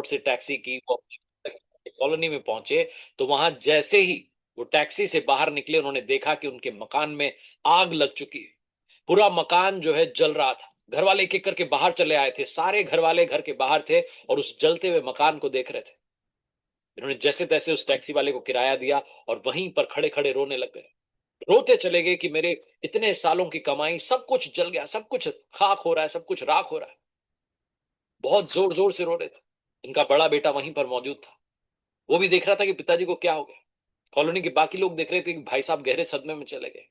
Road से taxi की, वो अपनी कॉलोनी में पहुंचे। तो वहां जैसे ही वो टैक्सी से बाहर निकले, उन्होंने देखा कि उनके मकान में आग लग चुकी है। पूरा मकान जो है जल रहा था। घर वाले एक एक करके बाहर चले आए थे, सारे घर वाले घर के बाहर थे और उस जलते हुए मकान को देख रहे थे। इन्होंने जैसे तैसे उस टैक्सी वाले को किराया दिया और वहीं पर खड़े खड़े रोने लग गए। रोते चले गए कि मेरे इतने सालों की कमाई सब कुछ जल गया, सब कुछ खाक हो रहा है, सब कुछ राख हो रहा है। बहुत जोर जोर से रो रहे थे। इनका बड़ा बेटा वहीं पर मौजूद था। वो भी देख रहा था कि पिताजी को क्या हो गया। कॉलोनी के बाकी लोग देख रहे थे कि भाई साहब गहरे सदमे में चले गए।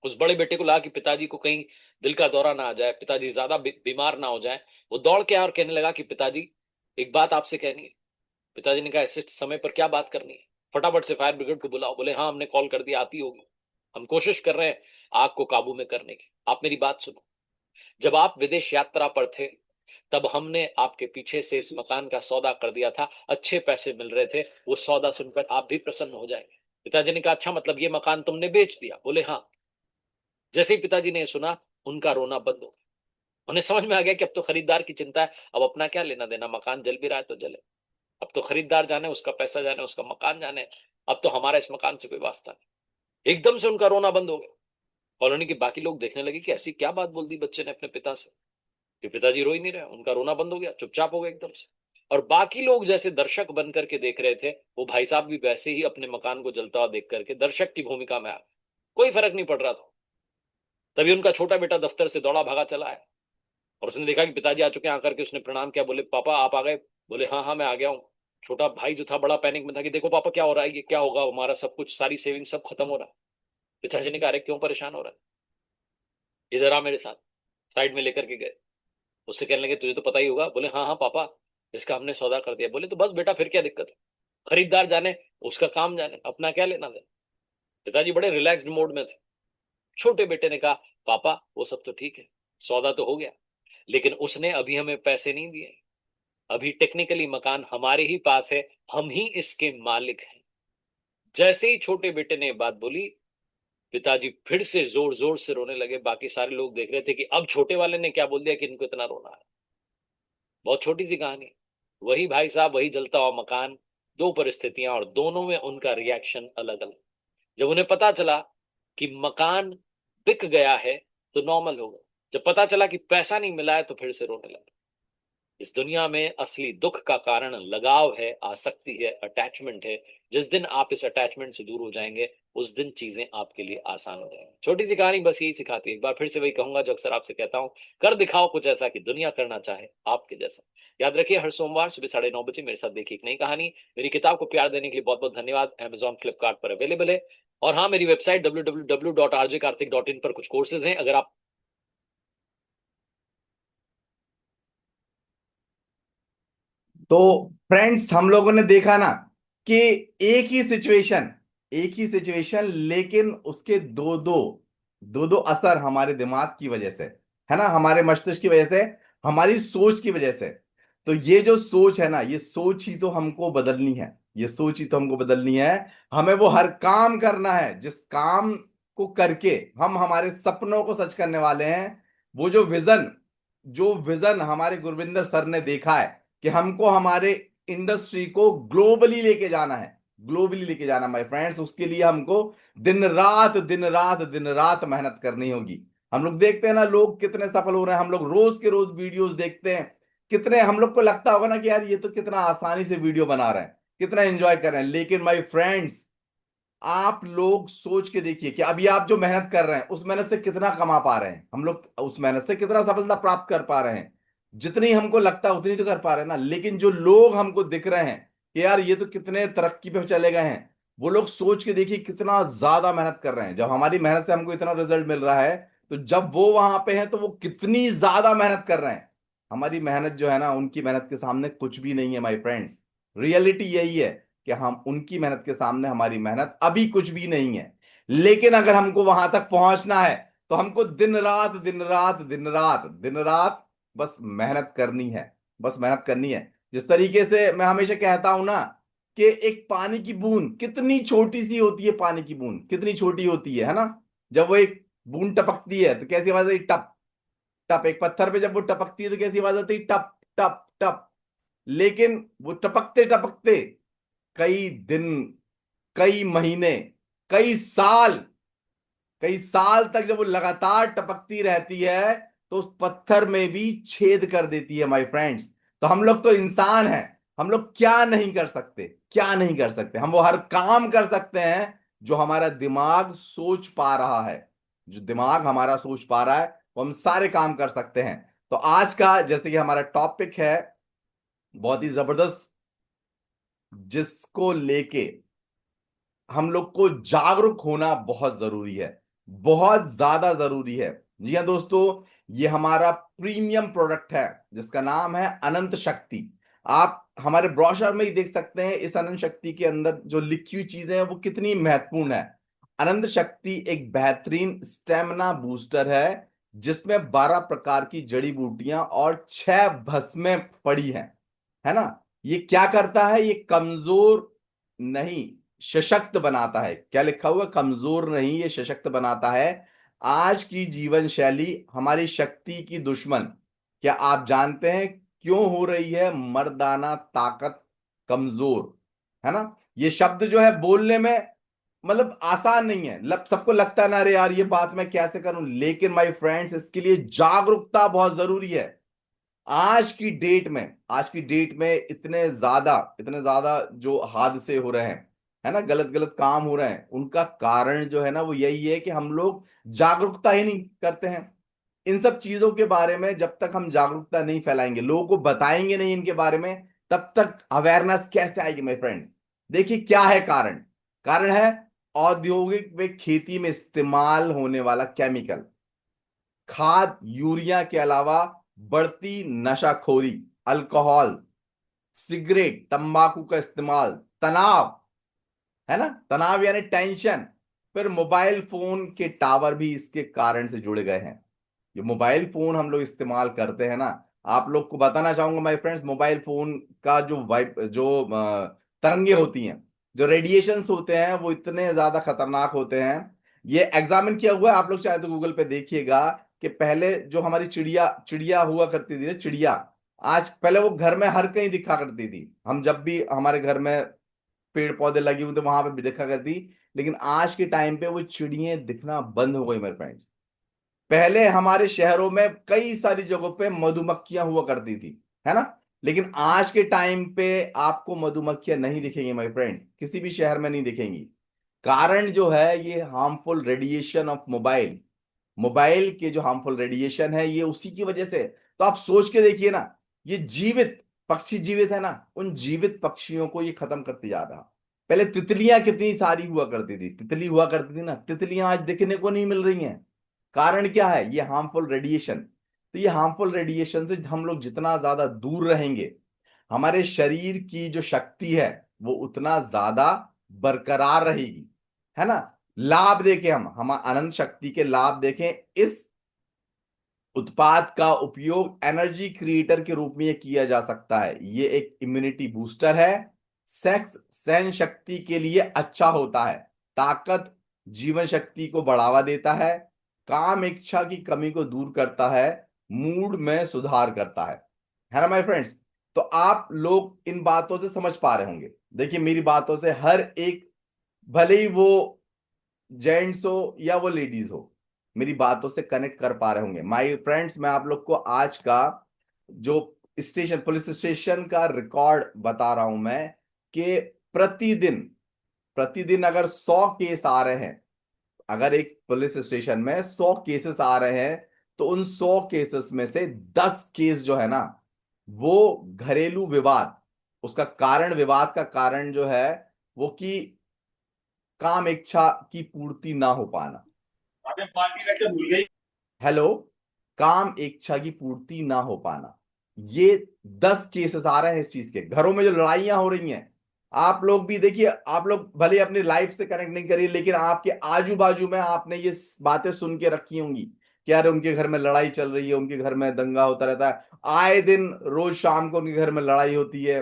उस बड़े बेटे को लगा कि पिताजी को कहीं दिल का दौरा ना आ जाए, पिताजी ज्यादा बीमार ना हो जाए। वो दौड़ के आया और कहने लगा कि पिताजी, एक बात आपसे कहनी है। पिताजी ने कहा, ऐसे समय पर क्या बात करनी है? फटाफट से फायर ब्रिगेड को बुलाओ। बोले हाँ, हमने कॉल कर दिया, आती होगी। हम कोशिश कर रहे हैं आग को काबू में करने की। आप मेरी बात सुनो। जब आप विदेश यात्रा पर थे, तब हमने आपके पीछे से इस मकान का सौदा कर दिया था, अच्छे पैसे मिल रहे थे। वो सौदा सुनकर आप भी प्रसन्न हो जाएंगे। पिताजी ने कहा, अच्छा मतलब ये मकान तुमने बेच दिया? बोले हाँ। जैसे ही पिताजी ने सुना, उनका रोना बंद हो गया। उन्हें समझ में आ गया कि अब तो खरीदार की चिंता है, अब अपना क्या लेना देना, मकान जल भी रहा है तो जले। अब तो खरीदार जाने, उसका पैसा जाने, उसका मकान जाने। अब तो हमारा इस मकान से कोई वास्ता नहीं। एकदम से उनका रोना बंद हो गया। कॉलोनी के बाकी लोग देखने लगे कि ऐसी क्या बात बोल दी बच्चे ने अपने पिता से कि पिताजी रो ही नहीं रहे, उनका रोना बंद हो गया, चुपचाप हो गए एकदम से। और बाकी लोग जैसे दर्शक बन करके देख रहे थे, वो भाई साहब भी वैसे ही अपने मकान को जलता हुआ देख करके दर्शक की भूमिका में आ गए। कोई फर्क नहीं पड़ रहा था। तभी उनका छोटा बेटा दफ्तर से दौड़ा भागा चला आया और उसने देखा कि पिताजी आ चुके हैं। आकर के उसने प्रणाम किया। बोले पापा आप आ गए? बोले हाँ हाँ मैं आ गया हूँ। छोटा भाई जो था बड़ा पैनिक में था कि देखो पापा क्या हो रहा है, ये क्या होगा, हमारा सब कुछ, सारी सेविंग सब खत्म हो रहा है। पिताजी ने कहा, अरे क्यों परेशान हो रहा है, इधर आ मेरे साथ। साइड में लेकर के गए। उससे कहने लगे, तुझे तो पता ही होगा। बोले हाँ हाँ पापा, इसका हमने सौदा कर दिया। बोले तो बस बेटा, फिर क्या दिक्कत है? खरीदार जाने, उसका काम जाने, अपना क्या लेना देना। पिताजी बड़े रिलैक्स्ड मोड में थे। छोटे बेटे ने कहा, पापा वो सब तो ठीक है, सौदा तो हो गया, लेकिन उसने अभी हमें पैसे नहीं दिए। अभी टेक्निकली मकान हमारे ही पास है, हम ही इसके मालिक हैं। जैसे ही छोटे बेटे ने बात बोली, पिताजी फिर से जोर जोर से रोने लगे। बाकी सारे लोग देख रहे थे कि अब छोटे वाले ने क्या बोल दिया कि इनको इतना रोना है। बहुत छोटी सी कहानी। वही भाई साहब, वही जलता हुआ मकान, दो परिस्थितियां और दोनों में उनका रिएक्शन अलग अलग। जब उन्हें पता चला कि मकान बिक गया है तो नॉर्मल हो गया। जब पता चला कि पैसा नहीं मिला है तो फिर से रोने लगे। इस दुनिया में असली दुख का कारण लगाव है, आसक्ति है, अटैचमेंट है। जिस दिन आप इस अटैचमेंट से दूर हो जाएंगे, उस दिन चीजें आपके लिए आसान हो जाएंगी। छोटी सी कहानी बस यही सिखाती है। एक बार फिर से वही कहूंगा जो अक्सर आपसे कहता हूं, कर दिखाओ कुछ ऐसा कि दुनिया करना चाहे आपके जैसा। याद रखिए, हर सोमवार सुबह 9:30 बजे मेरे साथ देखिए एक नई कहानी। मेरी किताब को प्यार देने के लिए बहुत बहुत धन्यवाद। Amazon फ्लिपकार्ट पर अवेलेबल है। और हाँ, मेरी वेबसाइट www.rjkarthik.in पर कुछ कोर्सेज हैं, अगर आप। तो फ्रेंड्स, हम लोगों ने देखा ना कि एक ही सिचुएशन लेकिन उसके दो दो असर हमारे दिमाग की वजह से, है ना, हमारे मस्तिष्क की वजह से, हमारी सोच की वजह से। तो ये जो सोच है ना, ये सोच ही तो हमको बदलनी है, ये सोच ही तो हमको बदलनी है। हमें वो हर काम करना है जिस काम को करके हम हमारे सपनों को सच करने वाले हैं। वो जो विजन हमारे गुरविंदर सर ने देखा है कि हमको हमारे इंडस्ट्री को ग्लोबली लेके जाना माय फ्रेंड्स, उसके लिए हमको दिन रात मेहनत करनी होगी। हम लोग देखते हैं ना, लोग कितने सफल हो रहे हैं, हम लोग रोज के रोज वीडियोस देखते हैं। कितने हम लोग को लगता होगा ना कि यार ये तो कितना आसानी से वीडियो बना रहे हैं, कितना एंजॉय कर रहे हैं, लेकिन माय फ्रेंड्स, आप लोग सोच के देखिए कि अभी आप जो मेहनत कर रहे हैं उस मेहनत से कितना कमा पा रहे हैं, हम लोग उस मेहनत से कितना सफलता प्राप्त कर पा रहे हैं। जितनी हमको लगता है उतनी तो कर पा रहे हैं ना, लेकिन जो लोग हमको दिख रहे हैं कि यार ये तो कितने तरक्की पे चले गए हैं, वो लोग सोच के देखिए कितना ज्यादा मेहनत कर रहे हैं। जब हमारी मेहनत से हमको इतना रिजल्ट मिल रहा है, तो जब वो वहां पे हैं तो वो कितनी ज्यादा मेहनत कर रहे हैं। हमारी मेहनत जो है ना, उनकी मेहनत के सामने कुछ भी नहीं है माय फ्रेंड्स। रियलिटी यही है कि हम उनकी मेहनत के सामने हमारी मेहनत अभी कुछ भी नहीं है। लेकिन अगर हमको वहां तक पहुंचना है, तो हमको दिन रात बस मेहनत करनी है, बस मेहनत करनी है। जिस तरीके से मैं हमेशा कहता हूं ना कि एक पानी की बूंद कितनी छोटी सी होती है, पानी की बूंद कितनी छोटी होती है ना। जब वो एक बूंद टपकती है तो कैसी आवाज आती है? टप टप। एक पत्थर पे जब वो टपकती है तो कैसी आवाज आती है? टप टप टप। लेकिन वो टपकते टपकते कई दिन, कई महीने, कई साल, कई साल तक जब वो लगातार टपकती रहती है तो उस पत्थर में भी छेद कर देती है माय फ्रेंड्स। तो हम लोग तो इंसान हैं, हम लोग क्या नहीं कर सकते, क्या नहीं कर सकते? हम वो हर काम कर सकते हैं जो हमारा दिमाग सोच पा रहा है। जो दिमाग हमारा सोच पा रहा है वो हम सारे काम कर सकते हैं। तो आज का जैसे कि हमारा टॉपिक है बहुत ही जबरदस्त, जिसको लेके हम लोग को जागरूक होना बहुत जरूरी है, बहुत ज्यादा जरूरी है। जी हाँ दोस्तों, ये हमारा प्रीमियम प्रोडक्ट है जिसका नाम है अनंत शक्ति। आप हमारे ब्रोशर में ही देख सकते हैं इस अनंत शक्ति के अंदर जो लिखी हुई चीजें हैं वो कितनी महत्वपूर्ण है। अनंत शक्ति एक बेहतरीन स्टेमिना बूस्टर है जिसमें 12 प्रकार की जड़ी बूटियां और 6 भस्में पड़ी हैं, है ना। ये क्या करता है? ये कमजोर नहीं, सशक्त बनाता है। क्या लिखा हुआ? कमजोर नहीं, ये सशक्त बनाता है। आज की जीवन शैली हमारी शक्ति की दुश्मन। क्या आप जानते हैं क्यों हो रही है मर्दाना ताकत कमजोर? है ना। ये शब्द जो है बोलने में मतलब आसान नहीं है, सबको लगता है ना अरे यार ये बात मैं कैसे करूं, लेकिन माय फ्रेंड्स इसके लिए जागरूकता बहुत जरूरी है। आज की डेट में, आज की डेट में इतने ज्यादा जो हादसे हो रहे हैं, है ना, गलत गलत काम हो रहे हैं, उनका कारण जो है ना वो यही है कि हम लोग जागरूकता ही नहीं करते हैं इन सब चीजों के बारे में। जब तक हम जागरूकता नहीं फैलाएंगे, लोगों को बताएंगे नहीं इनके बारे में, तब तक अवेयरनेस कैसे आएगी माय फ्रेंड्स? देखिए क्या है कारण। कारण है औद्योगिक व खेती में इस्तेमाल होने वाला केमिकल, खाद, यूरिया के अलावा बढ़ती नशाखोरी, अल्कोहल, सिगरेट, तंबाकू का इस्तेमाल, तनाव, है ना, तनाव यानी टेंशन। फिर मोबाइल फोन के टावर भी इसके कारण से जुड़े गए हैं। जो मोबाइल फोन हम लोग इस्तेमाल करते हैं ना, आप लोग को बताना चाहूंगा माय फ्रेंड्स, मोबाइल फोन का जो तरंगे होती हैं, जो रेडिएशंस होते हैं वो इतने ज्यादा खतरनाक होते हैं। ये एग्जामिन किया हुआ है, आप लोग चाहे तो गूगल पे देखिएगा कि पहले जो हमारी चिड़िया चिड़िया हुआ करती थी ना, चिड़िया, आज पहले वो घर में हर कहीं दिखा करती थी। हम जब भी हमारे घर में पेड़ पौधे लगे हुए थे वहां पे भी देखा करती, लेकिन आज के टाइम पे वो चिड़ियां दिखना बंद हो गई मेरे फ्रेंड्स। पहले हमारे शहरों में कई सारी जगहों पे मधुमक्खियां हुआ करती थी, है ना, लेकिन आज के टाइम पे आपको मधुमक्खियां नहीं दिखेंगी माय फ्रेंड्स, किसी भी शहर में नहीं दिखेंगी। कारण जो है ये harmful radiation of mobile, mobile के जो हार्मफुल रेडिएशन है ये उसी की वजह से। तो आप सोच के देखिए ना, ये जीवित पक्षी जीवित है ना, उन जीवित पक्षियों को ये खत्म करते जा रहा। पहले तितलियां कितनी सारी हुआ करती थी, तितली हुआ करती थी ना, तितलियां आज दिखने को नहीं मिल रही हैं। कारण क्या है? ये हार्मफुल रेडिएशन। तो ये हार्मफुल रेडिएशन से हम लोग जितना ज्यादा दूर रहेंगे, हमारे शरीर की जो शक्ति है वो उतना ज्यादा बरकरार रहेगी, है ना। लाभ देखें, हम अनंत शक्ति के लाभ देखें। इस उत्पाद का उपयोग एनर्जी क्रिएटर के रूप में किया जा सकता है। ये एक इम्यूनिटी बूस्टर है, सेक्स सहन शक्ति के लिए अच्छा होता है, ताकत जीवन शक्ति को बढ़ावा देता है, काम इच्छा की कमी को दूर करता है, मूड में सुधार करता है ना माय फ्रेंड्स। तो आप लोग इन बातों से समझ पा रहे होंगे। देखिए मेरी बातों से हर एक, भले ही वो जेंट्स हो या वो लेडीज हो, मेरी बातों से कनेक्ट कर पा रहे होंगे माय फ्रेंड्स। मैं आप लोग को आज का जो स्टेशन, पुलिस स्टेशन का रिकॉर्ड बता रहा हूं मैं, कि प्रतिदिन, प्रतिदिन अगर 100 केस आ रहे हैं, अगर एक पुलिस स्टेशन में 100 केसेस आ रहे हैं, तो उन 100 केसेस में से 10 केस जो है ना वो घरेलू विवाद, उसका कारण, विवाद का कारण जो है वो कि काम इच्छा की पूर्ति ना हो पाना। अबे पार्टी रख के भूल गई। हेलो, काम इच्छा की पूर्ति ना हो पाना, ये 10 केसेस आ रहे हैं इस चीज के। घरों में जो लड़ाइयां हो रही हैं, आप लोग भी देखिए, आप लोग भले अपनी लाइफ से कनेक्ट नहीं करिए, लेकिन आपके आजू बाजू में आपने ये बातें सुन के रखी होंगी कि यार उनके घर में लड़ाई चल रही है, उनके घर में दंगा होता रहता है, आए दिन रोज शाम को उनके घर में लड़ाई होती है,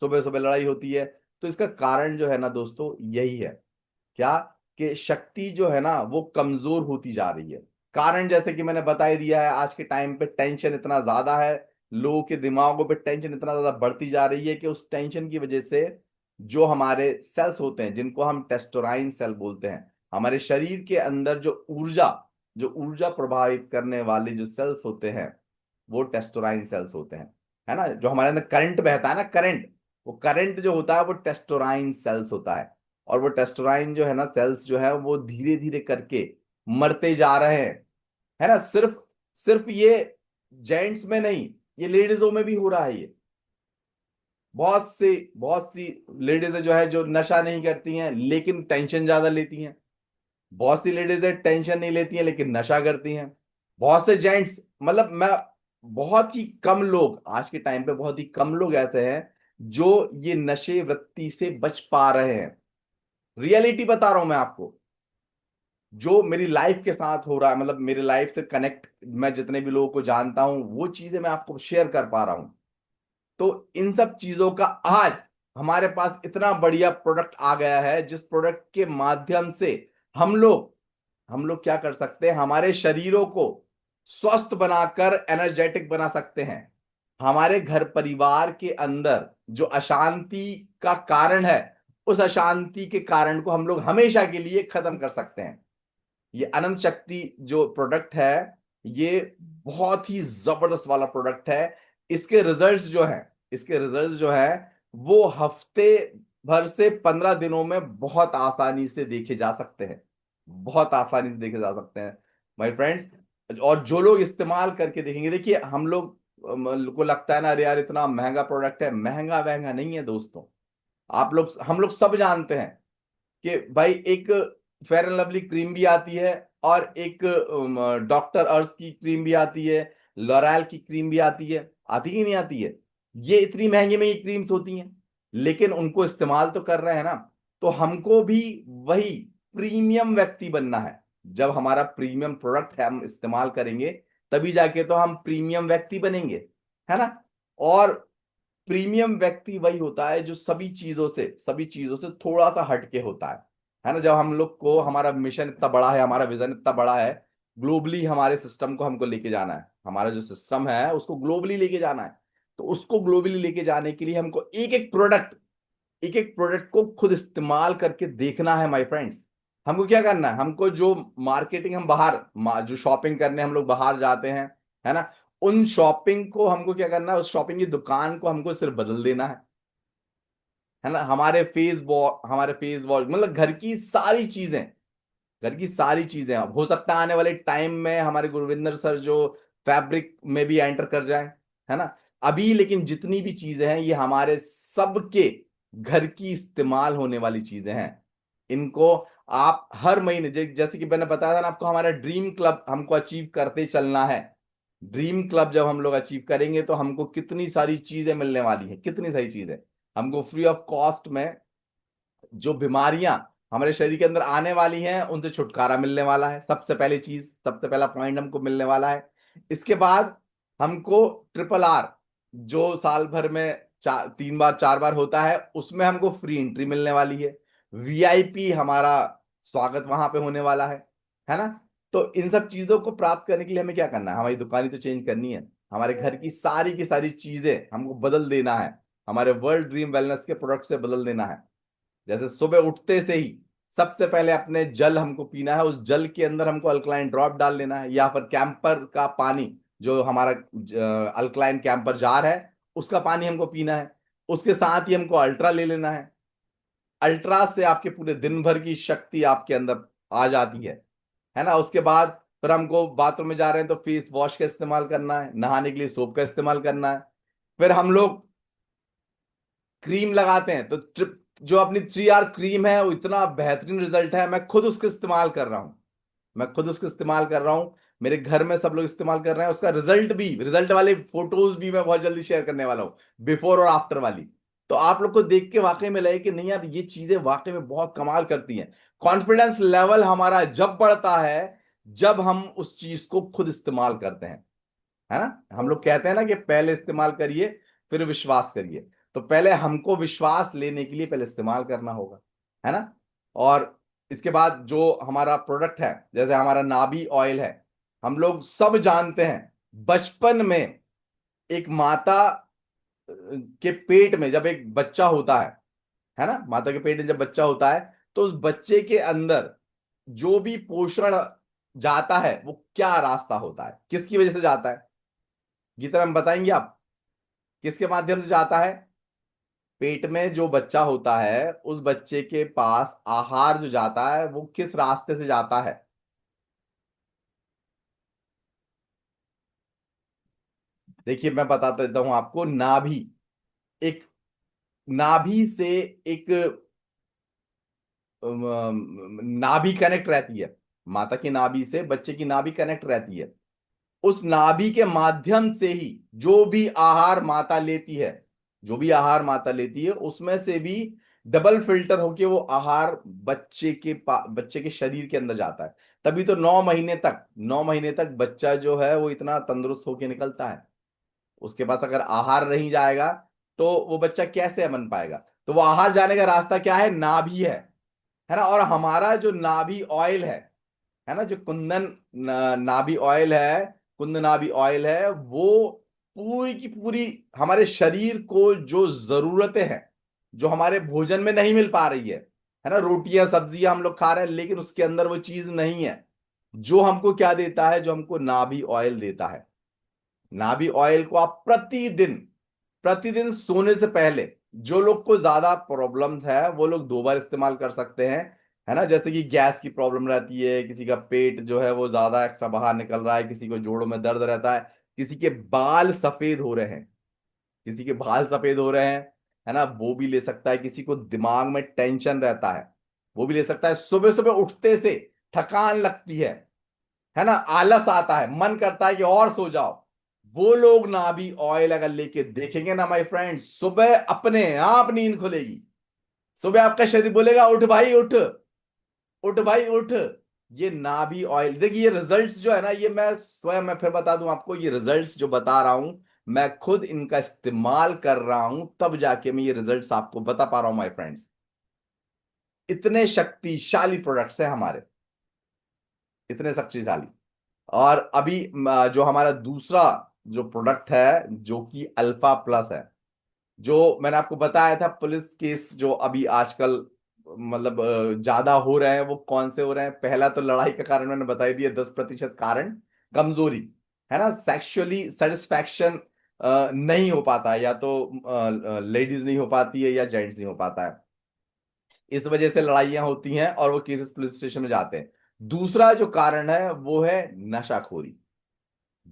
सुबह सुबह लड़ाई होती है। तो इसका कारण जो है ना दोस्तों यही है, क्या, कि शक्ति जो है ना वो कमजोर होती जा रही है। कारण जैसे कि मैंने बता ही दिया है, आज के टाइम पे टेंशन इतना ज्यादा है, लोगों के दिमागों पे टेंशन इतना ज्यादा बढ़ती जा रही है कि उस टेंशन की वजह से जो हमारे सेल्स होते हैं, जिनको हम टेस्टोराइन सेल बोलते हैं, हमारे शरीर के अंदर जो ऊर्जा प्रभावित करने वाले जो सेल्स होते हैं, वो टेस्टोराइन सेल्स होते हैं। है ना, जो हमारे अंदर करंट बहता है ना, करंट, वो करंट जो होता है वो टेस्टोराइन सेल्स होता है। और वो टेस्टोराइन जो है ना, सेल्स जो है वो धीरे धीरे करके मरते जा रहे हैं। है ना, सिर्फ सिर्फ ये जेंट्स में नहीं, ये लेडीजों में भी हो रहा है। ये बहुत सी लेडीज जो है जो नशा नहीं करती हैं लेकिन टेंशन ज्यादा लेती हैं। बहुत सी लेडीज है टेंशन नहीं लेती हैं लेकिन नशा करती हैं। बहुत से जेंट्स, मतलब मैं, बहुत ही कम लोग आज के टाइम पे, बहुत ही कम लोग ऐसे हैं जो ये नशे वृत्ति से बच पा रहे हैं। रियलिटी बता रहा हूं मैं आपको, जो मेरी लाइफ के साथ हो रहा है, मतलब मेरी लाइफ से कनेक्ट, मैं जितने भी लोगों को जानता हूं वो चीजें मैं आपको शेयर कर पा रहा हूं। तो इन सब चीजों का आज हमारे पास इतना बढ़िया प्रोडक्ट आ गया है, जिस प्रोडक्ट के माध्यम से हम लोग क्या कर सकते हैं, हमारे शरीरों को स्वस्थ बनाकर एनर्जेटिक बना सकते हैं। हमारे घर परिवार के अंदर जो अशांति का कारण है, उस अशांति के कारण को हम लोग हमेशा के लिए खत्म कर सकते हैं। ये अनंत शक्ति जो प्रोडक्ट है, ये बहुत ही जबरदस्त वाला प्रोडक्ट है। इसके रिजल्ट्स जो है वो हफ्ते भर से 15 दिनों में बहुत आसानी से देखे जा सकते हैं, बहुत आसानी से देखे जा सकते हैं माय फ्रेंड्स। और जो लोग इस्तेमाल करके देखेंगे, देखिए हम लोग को लगता है ना, अरे यार इतना महंगा प्रोडक्ट है। महंगा महंगा नहीं है दोस्तों, हम लोग सब जानते हैं कि भाई एक फेयर एंड लवली क्रीम भी आती है, और एक डॉक्टर अर्थ की क्रीम भी आती है, लॉरेल की क्रीम भी आती ही नहीं आती है। ये इतनी महंगी महंगी क्रीम्स होती हैं, लेकिन उनको इस्तेमाल तो कर रहे हैं ना। तो हमको भी वही प्रीमियम व्यक्ति बनना है। जब हमारा प्रीमियम प्रोडक्ट है हम इस्तेमाल करेंगे, तभी जाके तो हम प्रीमियम व्यक्ति बनेंगे। है ना। और प्रीमियम व्यक्ति वही होता है जो सभी चीजों से थोड़ा सा हटके होता है ना। जब हम लोग को हमारा मिशन इतना बड़ा है, हमारा विजन इतना बड़ा है, ग्लोबली हमारे सिस्टम को हमको लेके जाना है, हमारा जो सिस्टम है उसको ग्लोबली लेके जाना है। तो उसको ग्लोबली लेके जाने के लिए हमको एक एक प्रोडक्ट को खुद इस्तेमाल करके देखना है माय फ्रेंड्स। हमको क्या करना है, हमको जो मार्केटिंग, हम जो शॉपिंग करने हम लोग बाहर जाते हैं, है ना, उन शॉपिंग को हमको क्या करना है, उस शॉपिंग की दुकान को हमको सिर्फ बदल देना है ना। हमारे फेस वॉश मतलब घर की सारी चीजें अब हो सकता है आने वाले टाइम में हमारे गुरविंदर सर जो फैब्रिक में भी एंटर कर जाएं, है ना। अभी लेकिन जितनी भी चीजें हैं ये हमारे सबके घर की इस्तेमाल होने वाली चीजें हैं। इनको आप हर महीने, जैसे कि मैंने बताया था ना आपको, हमारा ड्रीम क्लब हमको अचीव करते चलना है। ड्रीम क्लब जब हम लोग अचीव करेंगे तो हमको कितनी सारी चीजें मिलने वाली हैं, कितनी सारी चीजें। हमको फ्री ऑफ कॉस्ट में जो बीमारियां हमारे शरीर के अंदर आने वाली हैं उनसे छुटकारा मिलने वाला है। सबसे पहला पॉइंट हमको मिलने वाला है। इसके बाद हमको ट्रिपल आर, जो साल भर में 3 बार 4 बार होता है, उसमें हमको फ्री एंट्री मिलने वाली है। वीआईपी हमारा स्वागत वहां पे होने वाला है ना। तो इन सब चीजों को प्राप्त करने के लिए हमें क्या करना है, हमारी दुकान ही तो चेंज करनी है। हमारे घर की सारी चीजें हमको बदल देना है, हमारे वर्ल्ड ड्रीम वेलनेस के प्रोडक्ट से बदल देना है। जैसे सुबह उठते से ही सबसे पहले अपने जल हमको पीना है, उस जल के अंदर हमको अल्कलाइन ड्रॉप डाल लेना है, या फिर कैंपर का पानी, जो हमारा अल्कलाइन कैंपर जार है, उसका पानी हमको पीना है। उसके साथ ही हमको अल्ट्रा ले लेना है। अल्ट्रा से आपके पूरे दिन भर की शक्ति आपके अंदर आ जाती है ना। उसके बाद फिर हमको बाथरूम में जा रहे हैं तो फेस वॉश का इस्तेमाल करना है, नहाने के लिए सोप का इस्तेमाल करना है। फिर हम लोग क्रीम लगाते हैं तो जो अपनी 3R क्रीम है वो इतना बेहतरीन रिजल्ट है, मैं खुद उसको इस्तेमाल कर रहा हूं। मेरे घर में सब लोग इस्तेमाल कर रहे हैं, उसका रिजल्ट वाले फोटोज भी मैं बहुत जल्दी शेयर करने वाला हूं, बिफोर और आफ्टर वाली। तो आप लोग को देख के वाकई में लगे कि नहीं यार, ये चीजें वाकई में बहुत कमाल करती हैं। कॉन्फिडेंस लेवल हमारा जब बढ़ता है, जब हम उस चीज को खुद इस्तेमाल करते हैं, है ना। हम लोग कहते हैं ना कि पहले इस्तेमाल करिए फिर विश्वास करिए। तो पहले हमको विश्वास लेने के लिए पहले इस्तेमाल करना होगा, है ना। और इसके बाद जो हमारा प्रोडक्ट है, जैसे हमारा नाभि ऑयल है, हम लोग सब जानते हैं बचपन में एक माता के पेट में जब एक बच्चा होता है ना, माता के पेट में जब बच्चा होता है, तो उस बच्चे के अंदर जो भी पोषण जाता है वो क्या रास्ता होता है, किसकी वजह से जाता है? गीता मैम बताएंगे आप, किसके माध्यम से जाता है? पेट में जो बच्चा होता है उस बच्चे के पास आहार जो जाता है वो किस रास्ते से जाता है? देखिए मैं बता देता हूं आपको, नाभि, एक नाभि से एक नाभि कनेक्ट रहती है, माता की नाभि से बच्चे की नाभि कनेक्ट रहती है। उस नाभि के माध्यम से ही जो भी आहार माता लेती है, जो भी आहार माता लेती है उसमें से भी डबल फिल्टर होके वो आहार बच्चे के शरीर के अंदर जाता है। तभी तो 9 महीने तक, 9 महीने तक बच्चा जो है वो इतना तंदुरुस्त होके निकलता है। उसके पास अगर आहार नहीं जाएगा तो वो बच्चा कैसे बन पाएगा? तो वो आहार जाने का रास्ता क्या है? नाभि है ना। और हमारा जो नाभि ऑयल है ना, जो कुंदन नाभि ऑयल है, कुंद नाभि ऑयल है, वो पूरी की पूरी हमारे शरीर को जो जरूरतें हैं, जो हमारे भोजन में नहीं मिल पा रही है ना, रोटियां सब्जियां हम लोग खा रहे हैं लेकिन उसके अंदर वो चीज नहीं है, जो हमको क्या देता है? जो हमको नाभि ऑयल देता है। नाभि ऑयल को आप प्रतिदिन, प्रतिदिन सोने से पहले, जो लोग को ज्यादा प्रॉब्लम्स है वो लोग 2 बार इस्तेमाल कर सकते हैं, है ना। जैसे कि गैस की प्रॉब्लम रहती है, किसी का पेट जो है वो ज्यादा एक्स्ट्रा बाहर निकल रहा है, किसी को जोड़ों में दर्द रहता है, किसी के बाल सफेद हो रहे हैं, किसी के बाल सफेद हो रहे हैं, है ना, वो भी ले सकता है। किसी को दिमाग में टेंशन रहता है, वो भी ले सकता है। सुबह सुबह उठते से थकान लगती है ना, आलस आता है, मन करता है कि और सो जाओ, वो लोग नाभि ऑयल अगर लेके देखेंगे ना माय फ्रेंड, सुबह अपने आप नींद खुलेगी। सुबह आपका शरीर बोलेगा उठ भाई उठ, उठ भाई उठ। ये नाभि ऑयल देखिए, ये रिजल्ट्स जो है ना, ये मैं स्वयं, मैं फिर बता दूं आपको, ये रिजल्ट्स जो बता रहा हूं, मैं खुद इनका इस्तेमाल कर रहा हूं, तब जाके मैं ये रिजल्ट्स आपको बता पा रहा हूं माय फ्रेंड्स। इतने शक्तिशाली प्रोडक्ट्स हैं हमारे, इतने शक्तिशाली। और अभी जो हमारा दूसरा जो प्रोडक्ट है जो कि अल्फा प्लस है, जो मैंने आपको बताया था, पुलिस केस जो अभी आजकल मतलब ज्यादा हो रहे हैं, वो कौन से हो रहे हैं? पहला तो लड़ाई का कारण मैंने बता ही दिया, 10% कारण कमजोरी, है ना, सेक्सुअली सेटिस्फैक्शन नहीं हो पाता है, या तो लेडीज नहीं हो पाती है या जेंट्स नहीं हो पाता है, इस वजह से लड़ाइयां होती हैं और वो केसेस पुलिस स्टेशन में जाते हैं। दूसरा जो कारण है वो है नशाखोरी।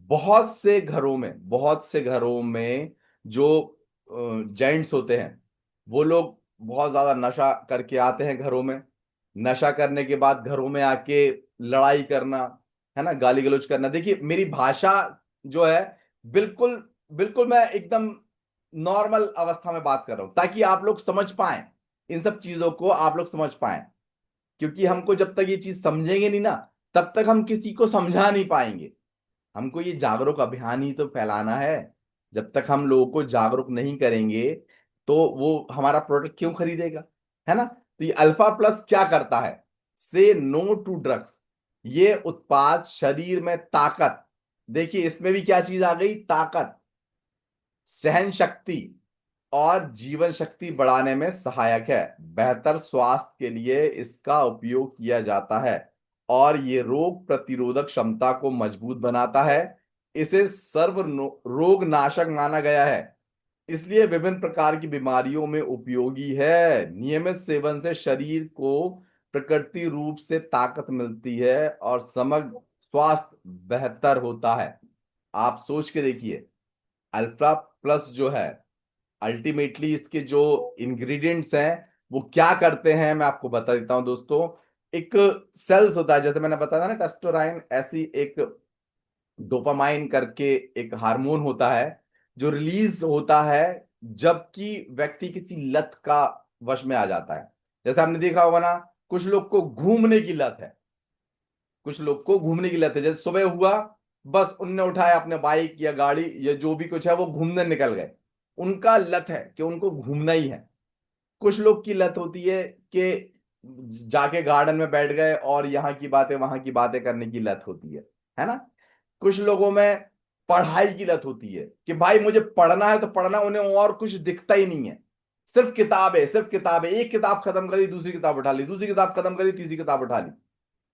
बहुत से घरों में, बहुत से घरों में जो जेंट्स होते हैं, वो लोग बहुत ज्यादा नशा करके आते हैं घरों में। नशा करने के बाद घरों में आके लड़ाई करना, है ना, गाली गलौज करना। देखिए मेरी भाषा जो है, बिल्कुल बिल्कुल मैं एकदम नॉर्मल अवस्था में बात कर रहा हूं, ताकि आप लोग समझ पाए, इन सब चीजों को आप लोग समझ पाए। क्योंकि हमको जब तक ये चीज समझेंगे नहीं ना, तब तक हम किसी को समझा नहीं पाएंगे। हमको ये जागरूक अभियान ही तो फैलाना है। जब तक हम लोगों को जागरूक नहीं करेंगे तो वो हमारा प्रोडक्ट क्यों खरीदेगा, है ना। तो ये अल्फा प्लस क्या करता है? से नो टू ड्रग्स। ये उत्पाद शरीर में ताकत, देखिए इसमें भी क्या चीज आ गई? ताकत, सहन शक्ति और जीवन शक्ति बढ़ाने में सहायक है। बेहतर स्वास्थ्य के लिए इसका उपयोग किया जाता है और ये रोग प्रतिरोधक क्षमता को मजबूत बनाता है। इसे सर्व रोग नाशक माना गया है, इसलिए विभिन्न प्रकार की बीमारियों में उपयोगी है। नियमित सेवन से शरीर को प्रकृति रूप से ताकत मिलती है और समग्र स्वास्थ्य बेहतर होता है। आप सोच के देखिए, अल्ट्रा प्लस जो है, अल्टीमेटली इसके जो इंग्रेडिएंट्स हैं वो क्या करते हैं, मैं आपको बता देता हूं दोस्तों। एक सेल्स होता है, जैसे मैंने बताया था ना, टेस्टोराइन, ऐसी एक डोपामाइन करके एक हार्मोन होता है जो रिलीज होता है जबकि व्यक्ति किसी लत का वश में आ जाता है। जैसे आपने देखा होगा ना, कुछ लोग को घूमने की लत है, कुछ लोग को घूमने की लत है। जैसे सुबह हुआ, बस उनने उठाया अपने बाइक या गाड़ी या जो भी कुछ है, वो घूमने निकल गए, उनका लत है कि उनको घूमना ही है। कुछ लोग की लत होती है कि जाके गार्डन में बैठ गए और यहाँ की बातें वहां की बातें करने की लत होती है ना। कुछ लोगों में पढ़ाई की लत होती है कि भाई मुझे पढ़ना है तो पढ़ना, उन्हें और कुछ दिखता ही नहीं है, सिर्फ किताब है, सिर्फ किताब है। एक किताब खत्म करी, दूसरी किताब उठा ली, दूसरी किताब खत्म करी, तीसरी किताब उठा ली,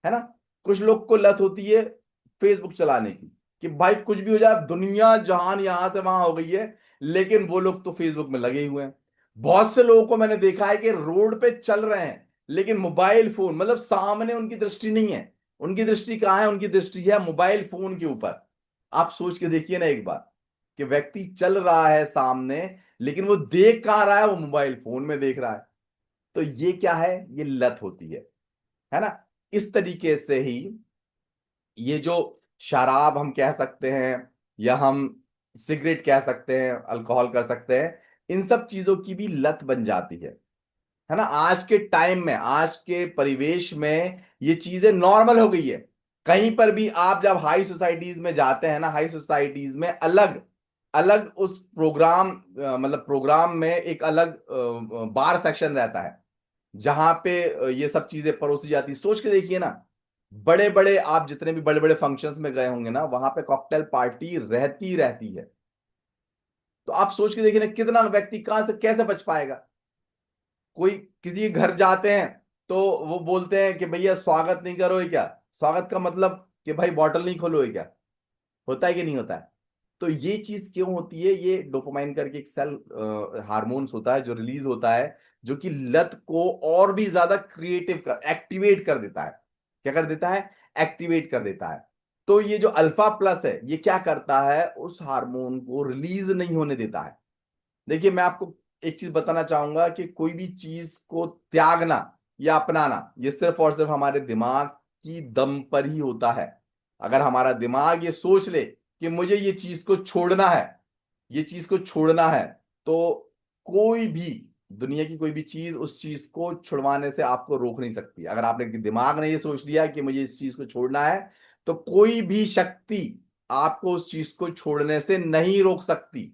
है ना। कुछ लोग को लत होती है फेसबुक चलाने की, कि भाई कुछ भी हो जाए, दुनिया जहान यहां से वहां हो गई है, लेकिन वो लोग तो फेसबुक में लगे ही हुए हैं। बहुत से लोगों को मैंने देखा है कि रोड पे चल रहे हैं लेकिन मोबाइल फोन, मतलब सामने उनकी दृष्टि नहीं है। उनकी दृष्टि कहाँ है? उनकी दृष्टि है मोबाइल फोन के ऊपर। आप सोच के देखिए ना एक बार, कि व्यक्ति चल रहा है सामने, लेकिन वो देख कहाँ रहा है? वो मोबाइल फोन में देख रहा है। तो ये क्या है? ये लत होती है ना। इस तरीके से ही ये जो शराब हम कह सकते हैं, या हम सिगरेट कह सकते हैं, अल्कोहल कर सकते हैं, इन सब चीजों की भी लत बन जाती है ना। आज के टाइम में, आज के परिवेश में ये चीजें नॉर्मल हो गई है। कहीं पर भी आप जब हाई सोसाइटीज में जाते हैं ना, हाई सोसाइटीज में अलग अलग उस प्रोग्राम, मतलब प्रोग्राम में एक अलग बार सेक्शन रहता है, जहां पे ये सब चीजें परोसी जाती। सोच के देखिए ना, बड़े बड़े, आप जितने भी बड़े बड़े फंक्शंस में गए होंगे ना, वहां पे कॉकटेल पार्टी रहती रहती है। तो आप सोच के देखिए ना, कितना व्यक्ति कहां से कैसे बच पाएगा। कोई किसी के घर जाते हैं तो वो बोलते हैं कि भैया स्वागत नहीं करोगे क्या? स्वागत का मतलब कि भाई बॉटल नहीं खोलोगे क्या? होता है कि नहीं होता है? तो ये चीज क्यों होती है? ये डोपामाइन करके एक सेल हार्मोन्स होता है जो रिलीज होता है, जो कि लत को और भी ज्यादा क्रिएटिव कर, एक्टिवेट कर देता है। क्या कर देता है? एक्टिवेट कर देता है। तो ये जो अल्फा प्लस है, ये क्या करता है? उस हार्मोन को रिलीज नहीं होने देता है। देखिए मैं आपको एक चीज बताना चाहूंगा कि कोई भी चीज को त्यागना या अपनाना, ये सिर्फ और सिर्फ हमारे दिमाग की दम पर ही होता है। अगर हमारा दिमाग ये सोच ले कि मुझे ये चीज को छोड़ना है, ये चीज को छोड़ना है, तो कोई भी, दुनिया की कोई भी चीज उस चीज को छुड़वाने से आपको रोक नहीं सकती। अगर आपने दिमाग ने ये सोच लिया कि मुझे इस चीज को छोड़ना है, तो कोई भी शक्ति आपको उस चीज को छोड़ने से नहीं रोक सकती।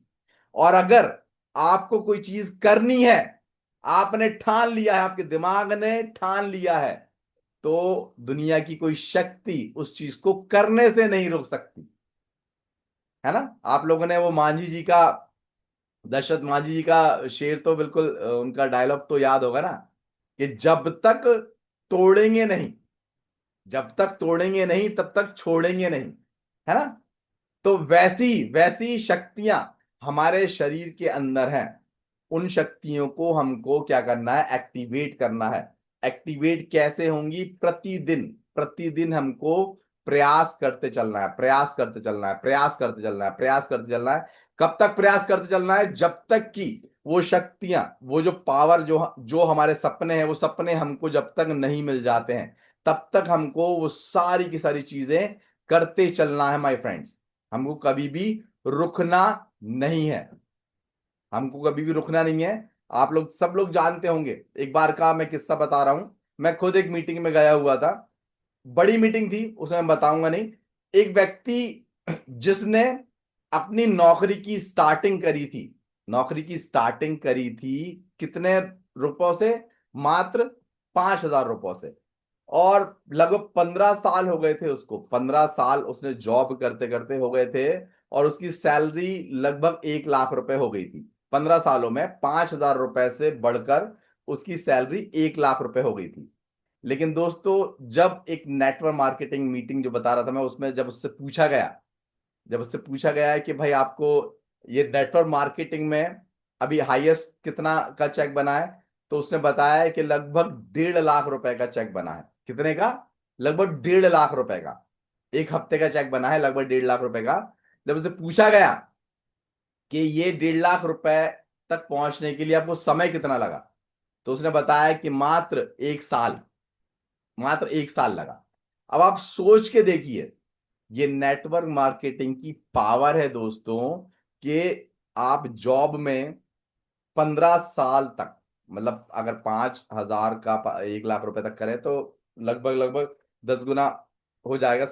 और अगर आपको कोई चीज करनी है, आपने ठान लिया है, आपके दिमाग ने ठान लिया है, तो दुनिया की कोई शक्ति उस चीज को करने से नहीं रोक सकती, है ना। आप लोगों ने वो मांझी जी का, दशरथ मांझी जी का शेर तो बिल्कुल, उनका डायलॉग तो याद होगा ना, कि जब तक तोड़ेंगे नहीं, जब तक तोड़ेंगे नहीं तब तक छोड़ेंगे नहीं, है ना। तो वैसी वैसी शक्तियां हमारे शरीर के अंदर हैं। उन शक्तियों को हमको क्या करना है? एक्टिवेट करना है। एक्टिवेट कैसे होंगी? प्रतिदिन, प्रतिदिन हमको प्रयास करते चलना है, प्रयास करते चलना है, प्रयास करते चलना है, प्रयास करते चलना है। कब तक प्रयास करते चलना है? जब तक कि वो शक्तियां, वो जो पावर, जो जो हमारे सपने हैं, वो सपने हमको जब तक नहीं मिल जाते हैं, तब तक हमको वो सारी की सारी चीजें करते चलना है माय फ्रेंड्स। हमको कभी भी रुकना नहीं है, हमको कभी भी रुकना नहीं है। आप लोग सब लोग जानते होंगे, एक बार का मैं किस्सा बता रहा हूं। मैं खुद एक मीटिंग में गया हुआ था, बड़ी मीटिंग थी, उसमें मैं बताऊंगा नहीं। एक व्यक्ति जिसने अपनी नौकरी की स्टार्टिंग करी थी, नौकरी की स्टार्टिंग करी थी कितने रुपयों से? मात्र 5,000 रुपयों से। और लगभग 15 साल हो गए थे उसको, 15 साल उसने जॉब करते करते हो गए थे, और उसकी सैलरी लगभग 1 लाख रुपए हो गई थी। 15 सालों में 5,000 रुपए से बढ़कर उसकी सैलरी 1 लाख रुपए हो गई थी। लेकिन दोस्तों, जब एक नेटवर्क मार्केटिंग मीटिंग जो बता रहा था मैं, उसमें जब उससे पूछा गया, जब उससे पूछा गया है कि भाई आपको ये नेटवर्क मार्केटिंग में अभी हाईएस्ट कितना का चेक बना है, तो उसने बताया है कि लगभग 1.5 लाख रुपए का चेक बना है। कितने का? लगभग 1.5 लाख रुपए का। एक हफ्ते का चेक बना है लगभग 1.5 लाख रुपए का। जब उससे पूछा गया कि ये 1.5 लाख रुपए तक पहुंचने के लिए आपको समय कितना लगा, तो उसने बताया कि मात्र 1 साल, मात्र 1 साल लगा। अब आप सोच के देखिए, ये नेटवर्क मार्केटिंग की पावर है दोस्तों, कि आप जॉब में 15 साल तक, मतलब अगर 5,000 का 1 लाख रुपए तक करें तो लगभग लगभग 10 गुना हो जाएगा।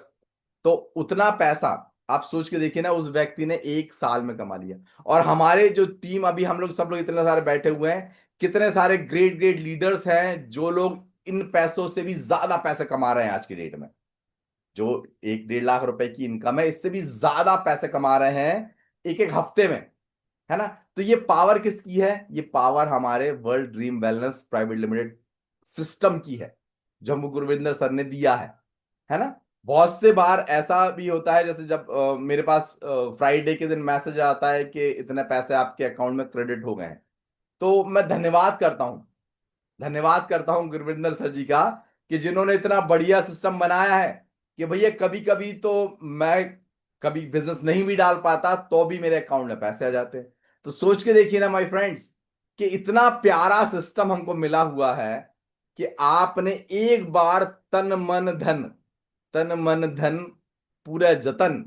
तो उतना पैसा आप सोच के देखिए ना, उस व्यक्ति ने 1 साल में कमा लिया। और हमारे जो टीम, अभी हम लोग सब लोग इतने सारे बैठे हुए हैं, कितने सारे ग्रेट ग्रेट लीडर्स हैं जो लोग इन पैसों से भी ज्यादा पैसे कमा रहे हैं आज की डेट में, जो 1-1.5 लाख रुपए की इनकम है, इससे भी ज्यादा पैसे कमा रहे हैं एक एक हफ्ते में, है ना। तो ये पावर किसकी है? ये पावर हमारे world dream wellness private limited system की है, जो हमको गुरविंदर सर ने दिया है ना। बहुत से बार ऐसा भी होता है, जैसे जब मेरे पास फ्राइडे के दिन मैसेज आता है कि इतने पैसे आपके अकाउंट में क्रेडिट हो गए हैं, तो मैं धन्यवाद करता हूं गुरविंदर सर जी का, कि जिन्होंने इतना बढ़िया सिस्टम बनाया है कि भैया कभी कभी तो मैं कभी बिजनेस नहीं भी डाल पाता तो भी मेरे अकाउंट में पैसे आ जाते हैं। तो सोच के देखिए ना माय फ्रेंड्स, कि इतना प्यारा सिस्टम हमको मिला हुआ है कि आपने एक बार तन मन धन पूरा जतन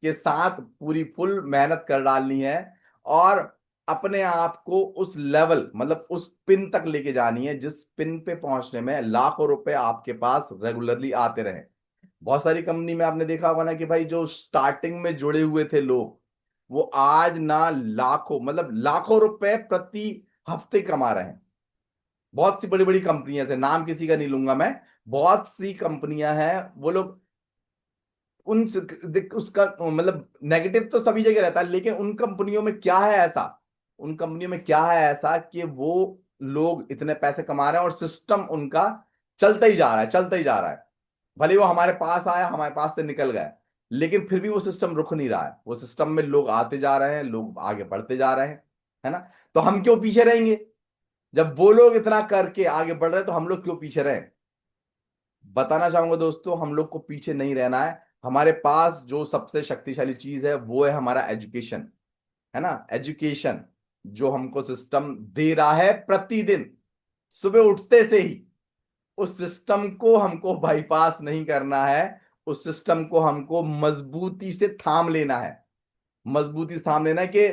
के साथ पूरी फुल मेहनत कर डालनी है, और अपने आप को उस लेवल, मतलब उस पिन तक लेके जानी है जिस पिन पे पहुंचने में लाखों रुपए आपके पास रेगुलरली आते रहे। बहुत सारी कंपनी में आपने देखा होगा ना कि भाई जो स्टार्टिंग में जुड़े हुए थे लोग, वो आज ना लाखों, मतलब लाखों रुपए प्रति हफ्ते कमा रहे हैं। बहुत सी बड़ी बड़ी कंपनियां से, नाम किसी का नहीं लूंगा मैं, बहुत सी कंपनियां हैं, वो लोग उन उसका मतलब नेगेटिव तो सभी जगह रहता है, लेकिन उन कंपनियों में क्या है ऐसा, उन कंपनियों में क्या है ऐसा कि वो लोग इतने पैसे कमा रहे हैं और सिस्टम उनका चलता ही जा रहा है, चलता ही जा रहा है। भले वो हमारे पास आया, हमारे पास से निकल गया, लेकिन फिर भी वो सिस्टम रुक नहीं रहा है, वो सिस्टम में लोग आते जा रहे हैं, लोग आगे बढ़ते जा रहे हैं, है ना। तो हम क्यों पीछे रहेंगे? जब वो लोग इतना करके आगे बढ़ रहे हैं तो हम लोग क्यों पीछे रहे? बताना चाहूंगा दोस्तों, हम लोग को पीछे नहीं रहना है। हमारे पास जो सबसे शक्तिशाली चीज है वो है हमारा एजुकेशन, है ना। एजुकेशन जो हमको सिस्टम दे रहा है प्रतिदिन सुबह उठते से ही, उस सिस्टम को हमको बाईपास नहीं करना है, उस सिस्टम को हमको मजबूती से थाम लेना है। मजबूती से थाम लेना है कि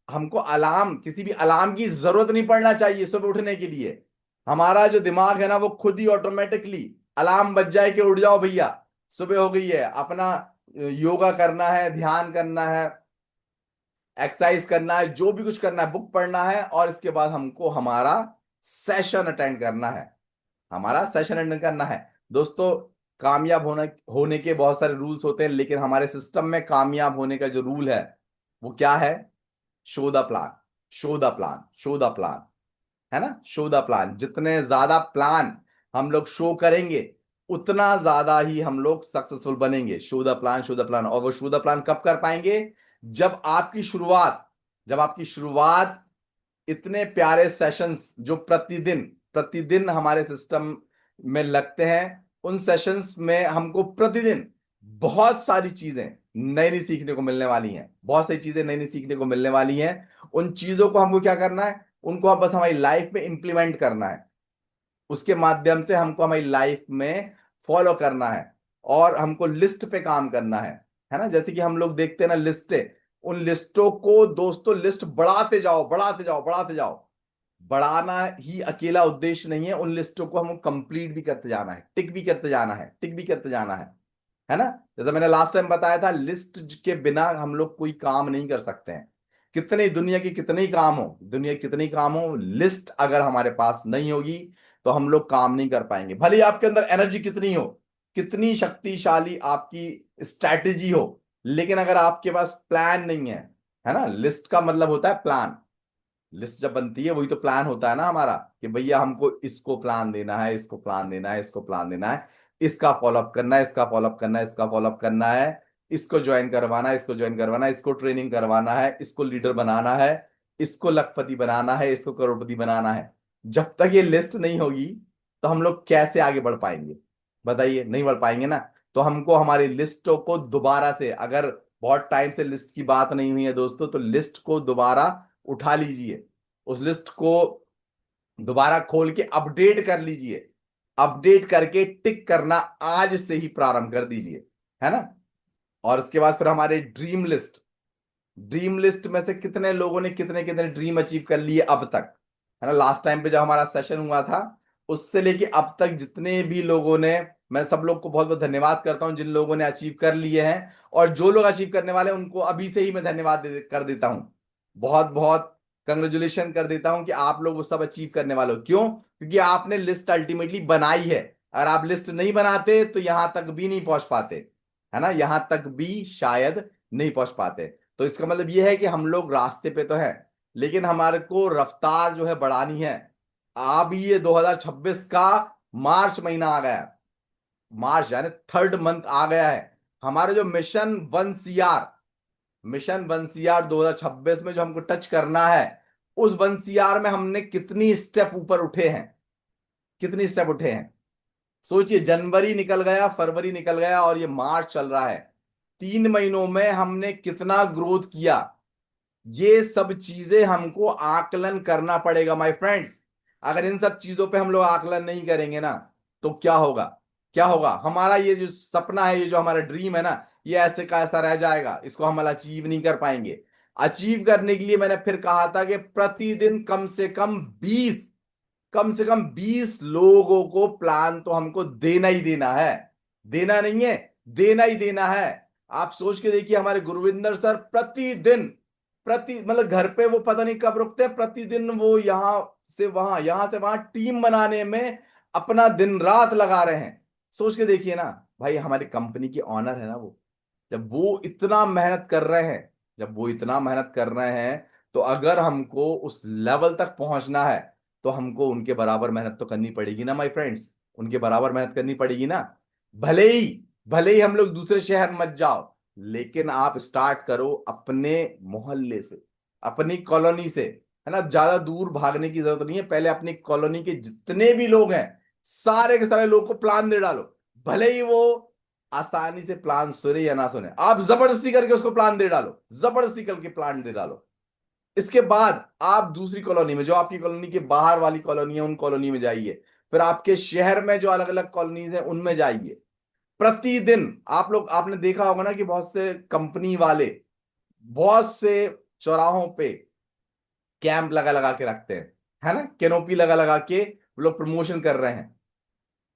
हमको अलार्म, किसी भी अलार्म की जरूरत नहीं पड़ना चाहिए सुबह उठने के लिए। हमारा जो दिमाग है ना, वो खुद ही ऑटोमेटिकली अलार्म बज जाए कि उठ जाओ भैया, सुबह हो गई है, अपना योगा करना है, ध्यान करना है, एक्सरसाइज करना है, जो भी कुछ करना है, बुक पढ़ना है, और इसके बाद हमको हमारा सेशन अटेंड करना है, हमारा सेशन अटेंड करना है। दोस्तों, कामयाब होने के बहुत सारे रूल्स होते हैं, लेकिन हमारे सिस्टम में कामयाब होने का जो रूल है वो क्या है? Show the plan, show the plan, show the plan, है ना। शो द प्लान, जितने ज्यादा प्लान हम लोग शो करेंगे उतना ज्यादा ही हम लोग सक्सेसफुल बनेंगे। Show the plan, show the plan. और वो शो द प्लान कब कर पाएंगे? जब आपकी शुरुआत इतने प्यारे सेशंस जो प्रतिदिन प्रतिदिन हमारे सिस्टम में लगते हैं, उन सेशंस में हमको प्रतिदिन बहुत सारी चीजें नई नई सीखने को मिलने वाली हैं, बहुत सारी चीजें नई नई सीखने को मिलने वाली हैं। उन चीजों को हमको क्या करना है? उनको हम बस हमारी लाइफ में इंप्लीमेंट करना है, उसके माध्यम से हमको हमारी लाइफ में फॉलो करना है, और हमको लिस्ट पे काम करना है ना। जैसे कि हम लोग देखते हैं ना लिस्टें, उन लिस्टों को दोस्तों, लिस्ट बढ़ाते जाओ, बढ़ाते जाओ, बढ़ाते जाओ। बढ़ाना ही अकेला उद्देश्य नहीं है, उन लिस्टों को हमको कंप्लीट भी करते जाना है, टिक भी करते जाना है, टिक भी करते जाना है ना। जैसे मैंने लास्ट टाइम बताया था, लिस्ट के बिना हम लोग कोई काम नहीं कर सकते हैं। कितने दुनिया के कितने ही काम हो, दुनिया के कितने ही काम हो, लिस्ट अगर हमारे पास नहीं होगी तो हम लोग काम नहीं कर पाएंगे। भले ही आपके अंदर एनर्जी कितनी हो, कितनी शक्तिशाली आपकी स्ट्रैटेजी हो, लेकिन अगर आपके पास प्लान नहीं है ना, लिस्ट का मतलब होता है प्लान। लिस्ट जब बनती है वही तो प्लान होता है ना हमारा, कि भैया हमको इसको प्लान देना है, इसको प्लान देना है, इसको प्लान देना है, इसका फॉलोअप करना है, इसका फॉलोअप करना है, इसका फॉलोअप करना है, इसको ज्वाइन करवाना है, इसको ज्वाइन करवाना है, इसको ट्रेनिंग करवाना है, इसको लीडर बनाना है, इसको लखपति बनाना है, इसको करोड़पति बनाना है। जब तक ये लिस्ट नहीं होगी तो हम लोग कैसे आगे बढ़ पाएंगे? बताइए, नहीं बढ़ पाएंगे ना। तो हमको हमारी लिस्टों को दोबारा से, अगर बहुत टाइम से लिस्ट की बात नहीं हुई है दोस्तों, तो लिस्ट को दोबारा उठा लीजिए, उस लिस्ट को दोबारा खोल के अपडेट कर लीजिए, अपडेट करके टिक करना आज से ही प्रारंभ कर दीजिए, है ना। और उसके बाद फिर हमारे ड्रीम लिस्ट में से कितने लोगों ने कितने कितने ड्रीम अचीव कर लिए अब तक, है ना। लास्ट टाइम पे जब हमारा सेशन हुआ था, उससे लेके अब तक जितने भी लोगों ने, मैं सब लोग को बहुत बहुत धन्यवाद करता हूं जिन लोगों ने अचीव कर लिए हैं, और जो लोग अचीव करने वाले हैं उनको अभी से ही मैं धन्यवाद कर देता हूं, बहुत बहुत कंग्रेचुलेशन कर देता हूं कि आप लोग वो सब अचीव करने वाले हो। क्यों? क्योंकि आपने लिस्ट अल्टीमेटली बनाई है। अगर आप लिस्ट नहीं बनाते तो यहां तक भी नहीं पहुंच पाते। है ना, यहां तक भी शायद नहीं पहुंच पाते। तो इसका मतलब ये है कि हम लोग रास्ते पे तो हैं, लेकिन हमारे को रफ्तार जो है बढ़ानी है। अब ये 2026 का मार्च महीना आ गया है, मार्च यानी थर्ड मंथ आ गया है। हमारे जो मिशन 1 CR 2026 में जो हमको टच करना है, उस 1 CR में हमने कितनी स्टेप ऊपर उठे हैं, कितनी स्टेप उठे हैं। सोचिए, जनवरी निकल गया, फरवरी निकल गया और ये मार्च चल रहा है। 3 महीनों में हमने कितना ग्रोथ किया, ये सब चीजें हमको आकलन करना पड़ेगा माय फ्रेंड्स। अगर इन सब चीजों पे हम लोग आकलन नहीं करेंगे ना, तो क्या होगा, क्या होगा, हमारा ये जो सपना है, ये जो हमारा ड्रीम है ना, ये ऐसे का ऐसा रह जाएगा, इसको हम अचीव नहीं कर पाएंगे। अचीव करने के लिए मैंने फिर कहा था कि प्रतिदिन कम से कम 20 लोगों को प्लान तो हमको देना ही देना है, देना नहीं है, देना ही देना है। आप सोच के देखिए, हमारे गुरविंदर सर प्रतिदिन, प्रति मतलब घर पे वो पता नहीं कब रुकते हैं, प्रतिदिन वो यहां से वहां टीम बनाने में अपना दिन रात लगा रहे हैं। सोच के देखिए ना भाई, हमारी कंपनी के ऑनर है ना वो, जब वो इतना मेहनत कर रहे हैं, जब वो इतना मेहनत कर रहे हैं, तो अगर हमको उस लेवल तक पहुंचना है, तो हमको उनके बराबर मेहनत तो करनी पड़ेगी ना माय फ्रेंड्स, उनके बराबर मेहनत करनी पड़ेगी ना। भले ही हम लोग दूसरे शहर मत जाओ, लेकिन आप स्टार्ट करो अपने मोहल्ले से, अपनी कॉलोनी से, है ना। ज्यादा दूर भागने की जरूरत नहीं है, पहले अपनी कॉलोनी के जितने भी लोग हैं, सारे के सारे लोग को प्लान दे डालो। भले ही वो आसानी से प्लान सुने या ना सुने, आप जबरदस्ती करके उसको प्लान दे डालो, जबरदस्ती करके प्लान दे डालो। इसके बाद आप दूसरी कॉलोनी में, जो आपकी कॉलोनी के बाहर वाली कॉलोनी है, उन कॉलोनी में जाइए। फिर आपके शहर में जो अलग अलग कॉलोनीज हैं, उनमें जाइए। प्रतिदिन आपने देखा होगा ना कि बहुत से कंपनी वाले बहुत से चौराहों पे कैंप लगा लगा के रखते हैं, है ना, कैनोपी लगा लगा के वो लोग प्रमोशन कर रहे हैं।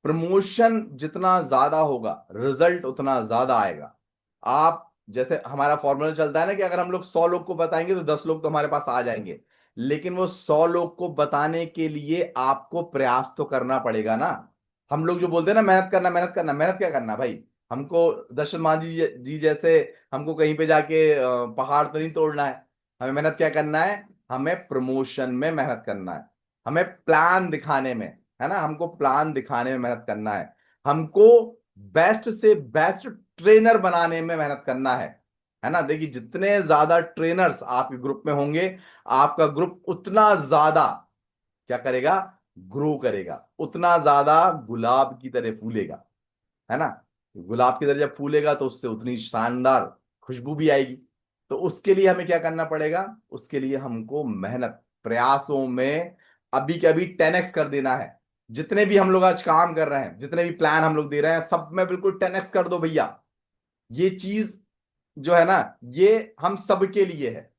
प्रमोशन जितना ज्यादा होगा, रिजल्ट उतना ज्यादा आएगा। आप जैसे हमारा फॉर्मूला चलता है ना कि अगर हम लोग 100 लोग को बताएंगे तो 10 लोग तो हमारे पास आ जाएंगे, लेकिन वो 100 लोग को बताने के लिए आपको प्रयास तो करना पड़ेगा ना। हम लोग जो बोलते हैं ना, मेहनत करना मेहनत करना, मेहनत क्या करना भाई, हमको दर्शन मांझी जी जैसे हमको कहीं पे जाके पहाड़ तो नहीं तोड़ना है। हमें मेहनत क्या करना है, हमें प्रमोशन में मेहनत करना है, हमें प्लान दिखाने में, है ना, हमको प्लान दिखाने में मेहनत करना है, हमको बेस्ट से बेस्ट ट्रेनर बनाने में मेहनत करना है ना। देखिए, जितने ज्यादा ट्रेनर्स आपके ग्रुप में होंगे, आपका ग्रुप उतना ज्यादा क्या करेगा, ग्रो करेगा, उतना ज्यादा गुलाब की तरह फूलेगा, है ना। गुलाब की तरह जब फूलेगा तो उससे उतनी शानदार खुशबू भी आएगी। तो उसके लिए हमें क्या करना पड़ेगा, उसके लिए हमको मेहनत, प्रयासों में अभी के अभी 10x कर देना है। जितने भी हम लोग आज काम कर रहे हैं, जितने भी प्लान हम लोग दे रहे हैं, सब में बिल्कुल 10x कर दो भैया। ये चीज जो है ना, ये हम सबके लिए है,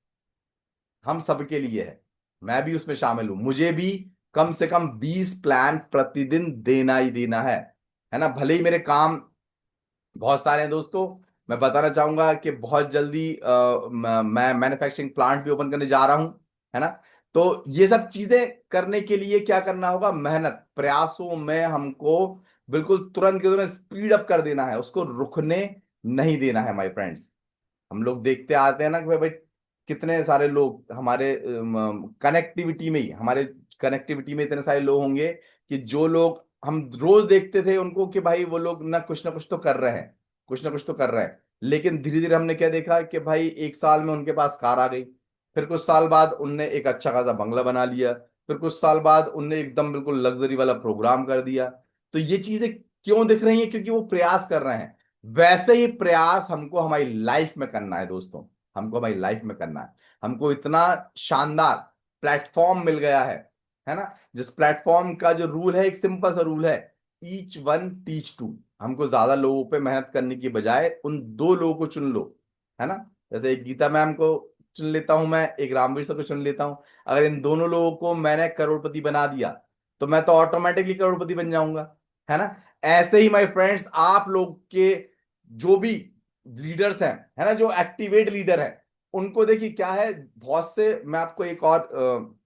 हम सबके लिए है। मैं भी उसमें शामिल हूं, मुझे भी कम से कम 20 प्लान प्रतिदिन देना ही देना है ना। भले ही मेरे काम बहुत सारे हैं दोस्तों, मैं बताना चाहूंगा कि बहुत जल्दी मैं मैन्युफैक्चरिंग प्लांट भी ओपन करने जा रहा हूं, है ना। तो ये सब चीजें करने के लिए क्या करना होगा, मेहनत, प्रयासों में हमको बिल्कुल तुरंत के तुरंत स्पीड अप कर देना है, उसको रुकने नहीं देना है माय फ्रेंड्स। हम लोग देखते आते हैं ना कि भाई कितने सारे लोग हमारे कनेक्टिविटी में ही, हमारे कनेक्टिविटी में इतने सारे लोग होंगे कि जो लोग हम रोज देखते थे उनको कि भाई वो लोग ना कुछ तो कर रहे हैं, कुछ ना कुछ तो कर रहे हैं। लेकिन धीरे धीरे हमने क्या देखा कि भाई 1 साल में उनके पास कार आ गई, फिर कुछ साल बाद उनने एक अच्छा खासा बंगला बना लिया, फिर कुछ साल बाद उनने एकदम बिल्कुल लग्जरी वाला प्रोग्राम कर दिया। तो ये चीजें क्यों दिख रही हैं, क्योंकि वो प्रयास कर रहे हैं। वैसे ही प्रयास हमको हमारी लाइफ में करना है दोस्तों, हमको हमारी लाइफ में करना है। हमको इतना शानदार प्लेटफॉर्म मिल गया है ना, जिस प्लेटफॉर्म का जो रूल है, एक सिंपल सा रूल है, ईच वन टीच टू। हमको ज्यादा लोगों पे मेहनत करने की बजाय उन 2 लोगों को चुन लो, है ना। जैसे एक गीता मैम को चुन लेता हूं मैं, एक रामवीर सर को चुन लेता हूं। अगर इन दोनों लोगों को मैंने करोड़पति बना दिया, तो मैं तो ऑटोमेटिकली करोड़पति बन जाऊंगा, है ना। ऐसे ही माय फ्रेंड्स, आप लोग के जो भी लीडर्स हैं, है ना, जो एक्टिवेट लीडर है, उनको देखिए क्या है, बहुत से, मैं आपको एक और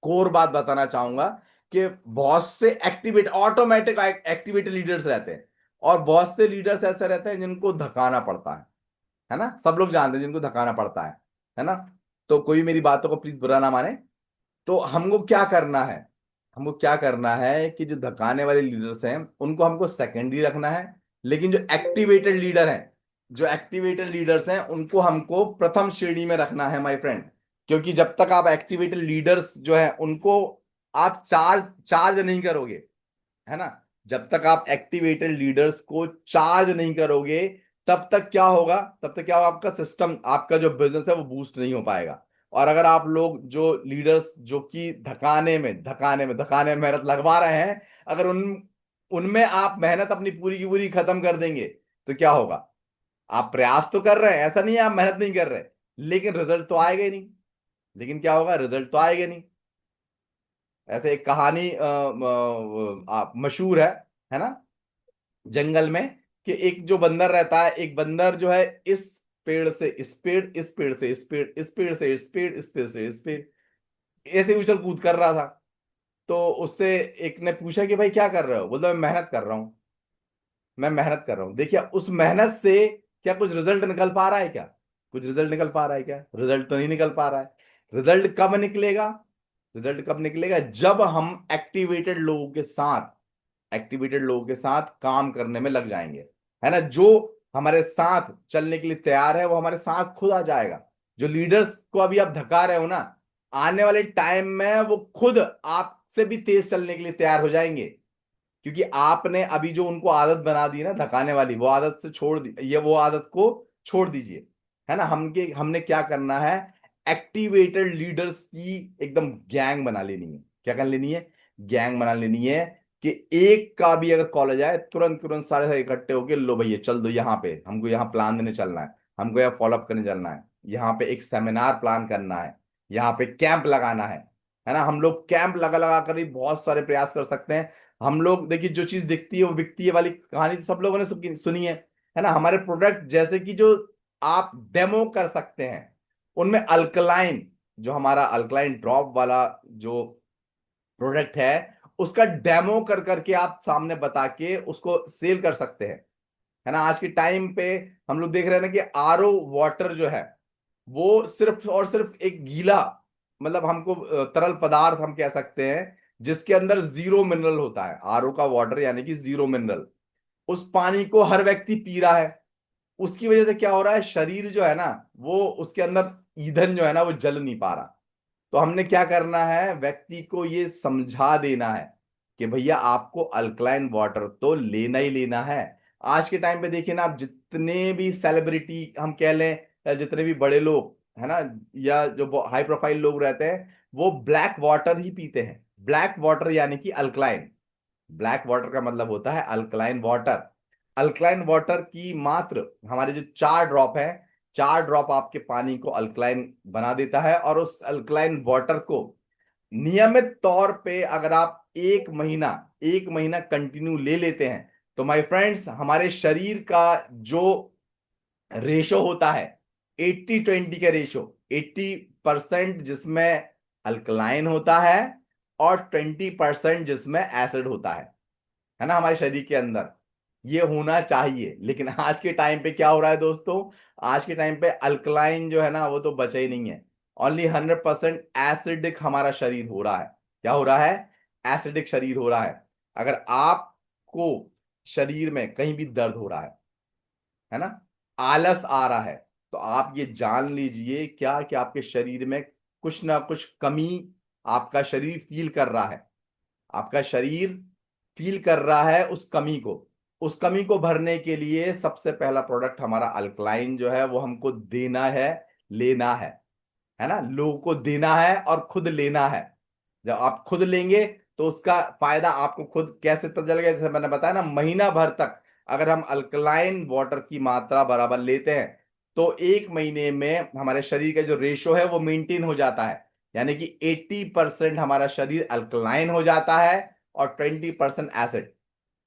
कोर बात बताना चाहूंगा कि बहुत से एक्टिवेट ऑटोमेटिक एक्टिवेट लीडर्स रहते हैं। और बहुत से लीडर्स ऐसे रहते हैं जिनको धकाना पड़ता है ना, सब लोग जानते हैं जिनको धकाना पड़ता है ना। तो कोई मेरी बातों को प्लीज बुरा ना माने। तो हमको क्या करना है, हमको क्या करना है कि जो धकाने वाले लीडर्स हैं उनको हमको सेकेंडरी रखना है, लेकिन जो एक्टिवेटेड लीडर हैं, जो एक्टिवेटेड लीडर्स हैं उनको हमको प्रथम श्रेणी में रखना है माय फ्रेंड। क्योंकि जब तक आप एक्टिवेटेड लीडर्स जो है उनको आप चार्ज चार्ज नहीं करोगे, है ना, जब तक आप एक्टिवेटेड लीडर्स को चार्ज नहीं करोगे, तब तक क्या होगा, तब तक क्या होगा, आपका सिस्टम, आपका जो बिजनेस है वो बूस्ट नहीं हो पाएगा। और अगर आप लोग जो लीडर्स जो कि धकाने में मेहनत लगवा रहे हैं, अगर उनमें आप मेहनत अपनी पूरी की पूरी खत्म कर देंगे, तो क्या होगा, आप प्रयास तो कर रहे हैं, ऐसा नहीं है आप मेहनत नहीं कर रहे, लेकिन रिजल्ट तो आएगा ही नहीं। लेकिन क्या होगा, रिजल्ट तो आएगा नहीं। ऐसे एक कहानी मशहूर है ना, जंगल में, कि एक जो बंदर रहता है, एक बंदर जो है इस पेड़ से इस पेड़, इस पेड़ से इस पेड़, इस पेड़ से इस पेड़, इस पेड़ से इस पेड़, ऐसे उछल कूद कर रहा था। तो उससे एक ने पूछा कि भाई क्या कर रहे हो, बोलता मैं मेहनत कर रहा हूँ, मैं मेहनत कर रहा हूँ। देखिए उस मेहनत से क्या कुछ रिजल्ट निकल पा रहा है क्या, कुछ रिजल्ट निकल पा रहा है क्या, रिजल्ट तो नहीं निकल पा रहा है। रिजल्ट कब निकलेगा, रिजल्ट कब निकलेगा, जब हम एक्टिवेटेड लोगों के साथ काम करने में लग जाएंगे, है ना। जो हमारे साथ चलने के लिए तैयार है वो हमारे साथ खुद आ जाएगा। जो लीडर्स को अभी आप धका रहे हो ना, आने वाले टाइम में वो खुद आपसे भी तेज चलने के लिए तैयार हो जाएंगे। क्योंकि आपने अभी जो उनको आदत बना दी ना धकाने वाली, वो आदत से छोड़ दी, ये वो आदत को छोड़ दीजिए, है ना। हमने क्या करना है, एक्टिवेटेड लीडर्स की एकदम गैंग बना लेनी है। क्या कर लेनी है, गैंग बना लेनी है। कि एक का भी अगर कॉलेज आए, तुरंत तुरंत सारे सारे इकट्ठे होके, लो भैया चल दो यहाँ पे, हमको यहाँ प्लान देने चलना है, हमको यहाँ फॉलोअप करने चलना है, यहाँ पे एक सेमिनार प्लान करना है, यहाँ पे कैंप लगाना है ना। हम लोग कैंप लगा लगा कर भी बहुत सारे प्रयास कर सकते हैं। हम लोग देखिए, जो चीज दिखती है वो बिकती है वाली कहानी तो सब लोगों ने सबकी सुनी है ना। हमारे प्रोडक्ट जैसे कि जो आप डेमो कर सकते हैं, उनमें अल्कलाइन, जो हमारा अल्कलाइन ड्रॉप वाला जो प्रोडक्ट है, उसका डेमो कर करके आप सामने बता के उसको सेल कर सकते हैं, है ना। आज के टाइम पे हम लोग देख रहे हैं ना कि आरओ वाटर जो है वो सिर्फ और सिर्फ एक गीला, मतलब हमको तरल पदार्थ हम कह सकते हैं, जिसके अंदर जीरो मिनरल होता है। आरओ का वाटर यानी कि जीरो मिनरल, उस पानी को हर व्यक्ति पी रहा है। उसकी वजह से क्या हो रहा है, शरीर जो है ना, वो उसके अंदर ईंधन जो है ना वो जल नहीं पा रहा। तो हमने क्या करना है, व्यक्ति को ये समझा देना है कि भैया आपको अल्कलाइन वाटर तो लेना ही लेना है। आज के टाइम पे देखिए ना, आप जितने भी सेलिब्रिटी हम कह लें, या जितने भी बड़े लोग है ना, या जो हाई प्रोफाइल लोग रहते हैं, वो ब्लैक वाटर ही पीते हैं। ब्लैक वाटर यानी कि अल्कलाइन, ब्लैक वाटर का मतलब होता है अल्कलाइन वाटर। अल्कलाइन वाटर की मात्र हमारे जो 4 ड्रॉप है, 4 ड्रॉप आपके पानी को अल्कलाइन बना देता है। और उस अल्कलाइन वाटर को नियमित तौर पे अगर आप एक महीना कंटिन्यू ले लेते हैं, तो माय फ्रेंड्स हमारे शरीर का जो रेशो होता है, 80-20 का रेशो, 80% जिसमें अल्कलाइन होता है और 20% जिसमें एसिड होता है ना, हमारे शरीर के अंदर ये होना चाहिए। लेकिन आज के टाइम पे क्या हो रहा है दोस्तों, आज के टाइम पे अल्कलाइन जो है ना वो तो बचा ही नहीं है। ओनली 100% एसिडिक हमारा शरीर हो रहा है। क्या हो रहा है, एसिडिक शरीर हो रहा है। अगर आपको शरीर में कहीं भी दर्द हो रहा है ना, आलस आ रहा है, तो आप ये जान लीजिए क्या कि आपके शरीर में कुछ ना कुछ कमी आपका शरीर फील कर रहा है। आपका शरीर फील कर रहा है उस कमी को भरने के लिए सबसे पहला प्रोडक्ट हमारा अल्कलाइन जो है वो हमको देना है, लेना है ना, लोगों को देना है और खुद लेना है। जब आप खुद लेंगे तो उसका फायदा आपको खुद कैसे पता चलेगा, जैसे मैंने बताया ना, महीना भर तक अगर हम अल्कलाइन वाटर की मात्रा बराबर लेते हैं, तो एक महीने में हमारे शरीर का जो रेशो है वो मेंटेन हो जाता है। यानी कि 80% हमारा शरीर अल्कलाइन हो जाता है और 20% एसिड।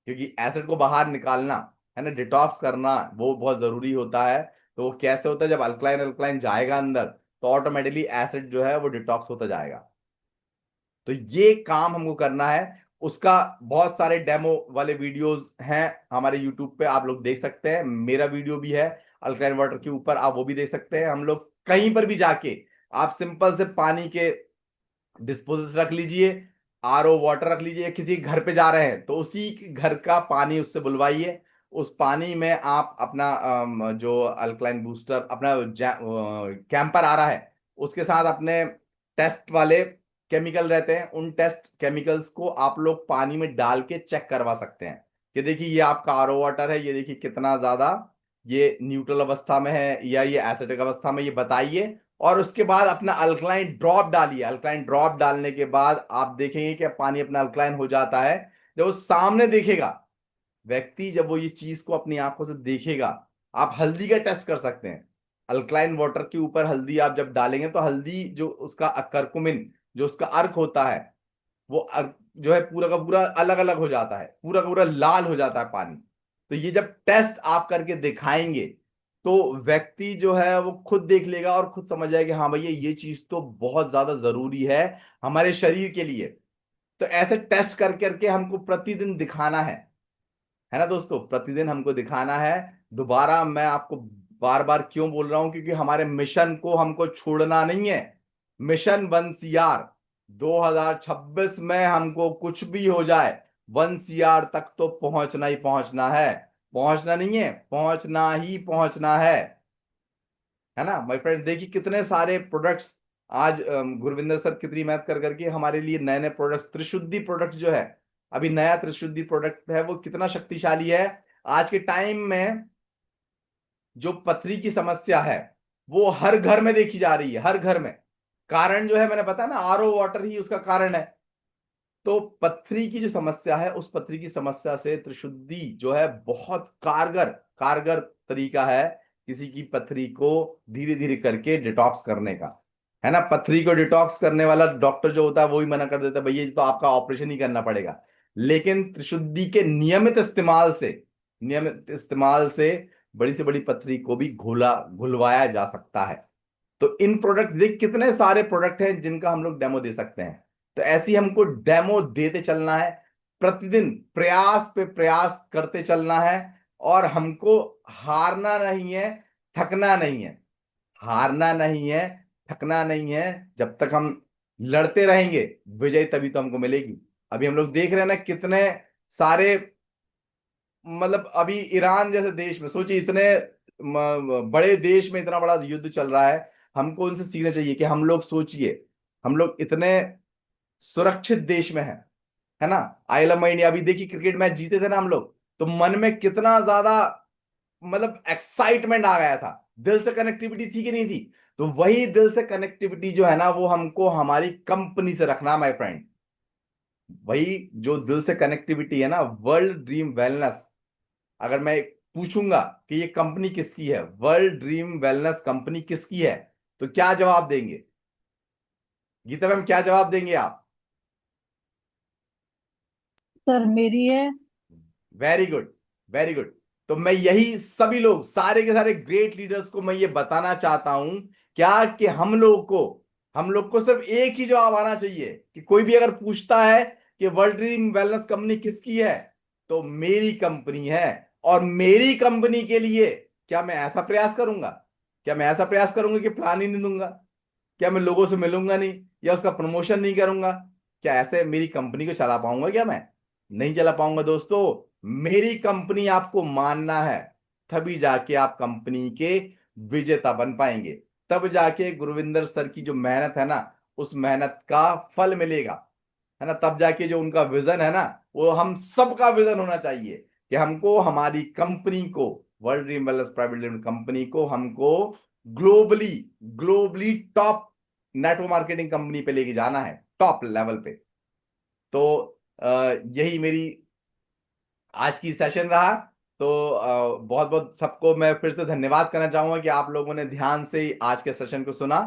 क्योंकि एसिड को बाहर निकालना, है ना, डिटॉक्स करना, वो बहुत जरूरी होता है। तो वो कैसे होता है, जब अल्कलाइन अल्कलाइन जाएगा अंदर, तो ऑटोमेटिकली एसिड जो है वो डिटॉक्स होता जाएगा। तो ये काम हमको करना है। उसका बहुत सारे डेमो वाले वीडियोस हैं हमारे यूट्यूब पे, आप लोग देख सकते हैं। मेरा वीडियो भी है अल्कलाइन वाटर के ऊपर, आप वो भी देख सकते हैं। हम लोग कहीं पर भी जाके आप सिंपल से पानी के डिस्पोजल्स रख लीजिए, आरओ वाटर रख लीजिए, किसी के घर पे जा रहे हैं तो उसी के घर का पानी उससे बुलवाइए। उस पानी में आप अपना जो अल्कलाइन बूस्टर अपना कैंपर आ रहा है उसके साथ अपने टेस्ट वाले केमिकल रहते हैं, उन टेस्ट केमिकल्स को आप लोग पानी में डाल के चेक करवा सकते हैं कि देखिए ये आपका आरओ वाटर है, ये देखिए कितना ज्यादा ये न्यूट्रल अवस्था में है या ये एसिडिक अवस्था में, ये बताइए। और उसके बाद अपना अल्कलाइन ड्रॉप डालिए। अल्कलाइन ड्रॉप डालने के बाद आप देखेंगे कि पानी अपना अल्कलाइन हो जाता है। जब वो सामने देखेगा व्यक्ति, जब वो ये चीज को अपनी आंखों से देखेगा, आप हल्दी का टेस्ट कर सकते हैं। अल्कलाइन वाटर के ऊपर हल्दी आप जब डालेंगे तो हल्दी जो उसका करकुमिन जो उसका अर्क होता है वो जो है पूरा का पूरा अलग अलग हो जाता है, पूरा का पूरा लाल हो जाता है पानी। तो ये जब टेस्ट आप करके दिखाएंगे तो व्यक्ति जो है वो खुद देख लेगा और खुद समझ जाएगा हाँ भैया ये चीज तो बहुत ज्यादा जरूरी है हमारे शरीर के लिए। तो ऐसे टेस्ट कर करके हमको प्रतिदिन दिखाना है ना दोस्तों, प्रतिदिन हमको दिखाना है। दोबारा मैं आपको बार बार क्यों बोल रहा हूं, क्योंकि हमारे मिशन को हमको छोड़ना नहीं है। मिशन वन सीआर 2026 में हमको कुछ भी हो जाए वन सीआर तक तो पहुंचना ही पहुंचना है। पहुंचना नहीं है, पहुंचना ही पहुंचना है ना माय फ्रेंड। देखिए कितने सारे प्रोडक्ट्स आज गुरविंदर सर कितनी मेहनत कर करके हमारे लिए नए नए प्रोडक्ट्स, त्रिशुद्धि प्रोडक्ट जो है अभी नया त्रिशुद्धि प्रोडक्ट है वो कितना शक्तिशाली है। आज के टाइम में जो पथरी की समस्या है वो हर घर में देखी जा रही है, हर घर में। कारण जो है मैंने बताया ना, आरओ वाटर ही उसका कारण है। तो पथरी की जो समस्या है उस पथरी की समस्या से त्रिशुद्धि जो है बहुत कारगर कारगर तरीका है किसी की पथरी को धीरे धीरे करके डिटॉक्स करने का, है ना। पथरी को डिटॉक्स करने वाला डॉक्टर जो होता है वो ही मना कर देता है भैया तो आपका ऑपरेशन ही करना पड़ेगा। लेकिन त्रिशुद्धि के नियमित इस्तेमाल से बड़ी से बड़ी पथरी को भी घुलवाया जा सकता है। तो इन प्रोडक्ट देख कितने सारे प्रोडक्ट हैं जिनका हम लोग डेमो दे सकते हैं। तो ऐसे ही हमको डेमो देते चलना है, प्रतिदिन प्रयास पे प्रयास करते चलना है। और हमको हारना नहीं है, थकना नहीं है, हारना नहीं है, थकना नहीं है। जब तक हम लड़ते रहेंगे विजय तभी तो हमको मिलेगी। अभी हम लोग देख रहे हैं ना कितने सारे, मतलब अभी ईरान जैसे देश में सोचिए, इतने बड़े देश में इतना बड़ा युद्ध चल रहा है। हमको उनसे सीखना चाहिए कि हम लोग सोचिए, हम लोग इतने सुरक्षित देश में है ना। आई लव माई इंडिया, अभी देखिए क्रिकेट मैच जीते थे ना हम लोग, तो मन में कितना ज्यादा मतलब एक्साइटमेंट आ गया था, दिल से कनेक्टिविटी थी कि नहीं थी। तो वही दिल से कनेक्टिविटी जो है ना वो हमको हमारी कंपनी से रखना माय फ्रेंड। वही जो दिल से कनेक्टिविटी है ना, वर्ल्ड ड्रीम वेलनेस। अगर मैं पूछूंगा कि ये कंपनी किसकी है, वर्ल्ड ड्रीम वेलनेस कंपनी किसकी है, तो क्या जवाब देंगे गीता मैम, क्या जवाब देंगे आप? सर मेरी है। Very good, very good. तो मैं यही सभी लोग सारे के सारे ग्रेट लीडर्स को मैं ये बताना चाहता हूं क्या कि हम लोग को सिर्फ एक ही जवाब आना चाहिए कि कोई भी अगर पूछता है कि वर्ल्ड ड्रीम वेलनेस कंपनी किसकी है, तो मेरी कंपनी है। और मेरी कंपनी के लिए क्या मैं ऐसा प्रयास करूंगा, क्या मैं ऐसा प्रयास करूंगा कि प्लान ही नहीं दूंगा, क्या मैं लोगों से मिलूंगा नहीं या उसका प्रमोशन नहीं करूंगा, क्या ऐसे मेरी कंपनी को चला पाऊंगा? क्या मैं नहीं चला पाऊंगा दोस्तों। मेरी कंपनी आपको मानना है, तभी जाके आप कंपनी के विजेता बन पाएंगे। तब जाके गुरविंदर सर की जो मेहनत है ना उस मेहनत का फल मिलेगा, है ना। तब जाके जो उनका विजन है ना वो हम सबका विजन होना चाहिए कि हमको हमारी कंपनी को, world dream wellness private limited company को हमको globally globally top network marketing company पे लेके जाना है, टॉप लेवल पे। तो यही मेरी आज की सेशन रहा। तो बहुत बहुत सबको मैं फिर से धन्यवाद करना चाहूंगा कि आप लोगों ने ध्यान से आज के सेशन को सुना।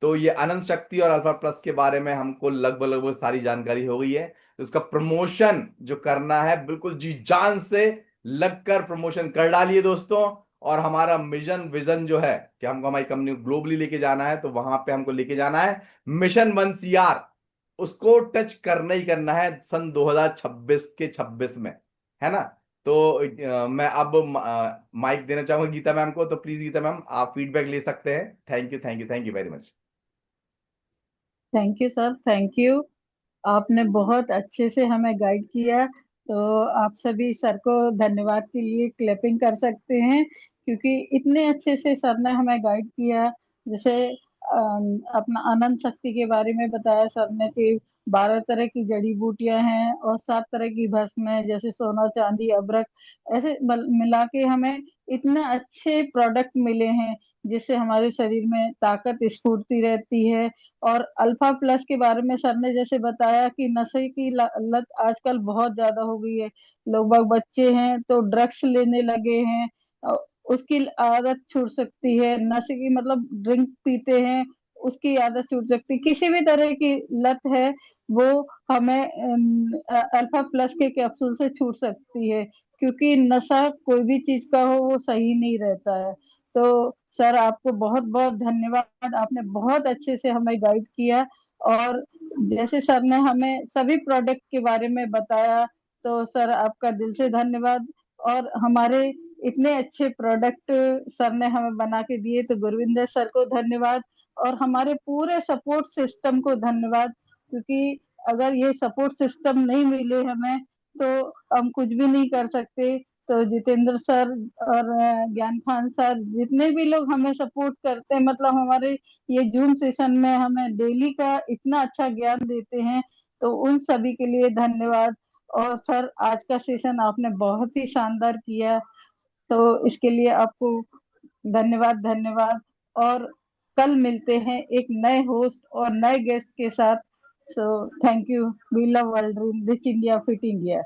तो ये अनंत शक्ति और अल्फा प्लस के बारे में हमको लगभग लगभग सारी जानकारी हो गई है। तो उसका प्रमोशन जो करना है बिल्कुल जी जान से लगकर प्रमोशन कर डालिए दोस्तों। और हमारा मिशन विजन जो है कि हमको हमारी कंपनी को ग्लोबली लेके जाना है, तो वहां पे हमको लेके जाना है मिशन वन सीआर। उसको टच करना ही करना है सन 2026 के 26 में, है ना। तो मैं अब माइक देना चाहूंगा गीता मैम को, तो प्लीज गीता मैम आप फीडबैक ले सकते हैं। Thank you, thank you, thank you very much. Thank you sir, thank you. आपने बहुत अच्छे से हमें गाइड किया। तो आप सभी सर को धन्यवाद के लिए क्लैपिंग कर सकते हैं, क्योंकि इतने अच्छे से सर ने हमें गाइड किया। जैसे अपना आनंद शक्ति के बारे में बताया सर ने कि 12 तरह की जड़ी बूटियां हैं और 7 तरह की भस्म है, जैसे सोना चांदी अभ्रक, ऐसे मिला के हमें इतने अच्छे प्रोडक्ट मिले हैं जिससे हमारे शरीर में ताकत स्फूर्ति रहती है। और अल्फा प्लस के बारे में सर ने जैसे बताया कि नशे की लत आजकल बहुत ज्यादा हो गई है। लोग बाग बच्चे हैं तो ड्रग्स लेने लगे हैं। अ, उसकी आदत छूट सकती है। नशे की मतलब ड्रिंक पीते हैं, उसकी आदत छूट सकती है। किसी भी तरह की लत है वो हमें अल्फा प्लस के कैप्सूल से छूट सकती है, क्योंकि नशा कोई भी चीज का हो वो सही नहीं रहता है। तो सर आपको बहुत बहुत धन्यवाद, आपने बहुत अच्छे से हमें गाइड किया। और जैसे सर ने हमें सभी प्रोडक्ट के बारे में बताया, तो सर आपका दिल से धन्यवाद। और हमारे इतने अच्छे प्रोडक्ट सर ने हमें बना के दिए, तो गुरविंदर सर को धन्यवाद। और हमारे पूरे सपोर्ट सिस्टम को धन्यवाद, क्योंकि अगर ये सपोर्ट सिस्टम नहीं मिले हमें तो हम कुछ भी नहीं कर सकते। तो जितेंद्र सर और ज्ञान खान सर, जितने भी लोग हमें सपोर्ट करते हैं, मतलब हमारे ये जूम सेशन में हमें डेली का इतना अच्छा ज्ञान देते हैं, तो उन सभी के लिए धन्यवाद। और सर आज का सेशन आपने बहुत ही शानदार किया, तो इसके लिए आपको धन्यवाद धन्यवाद। और कल मिलते हैं एक नए होस्ट और नए गेस्ट के साथ। So thank you. We love world dream, rich India, fit India.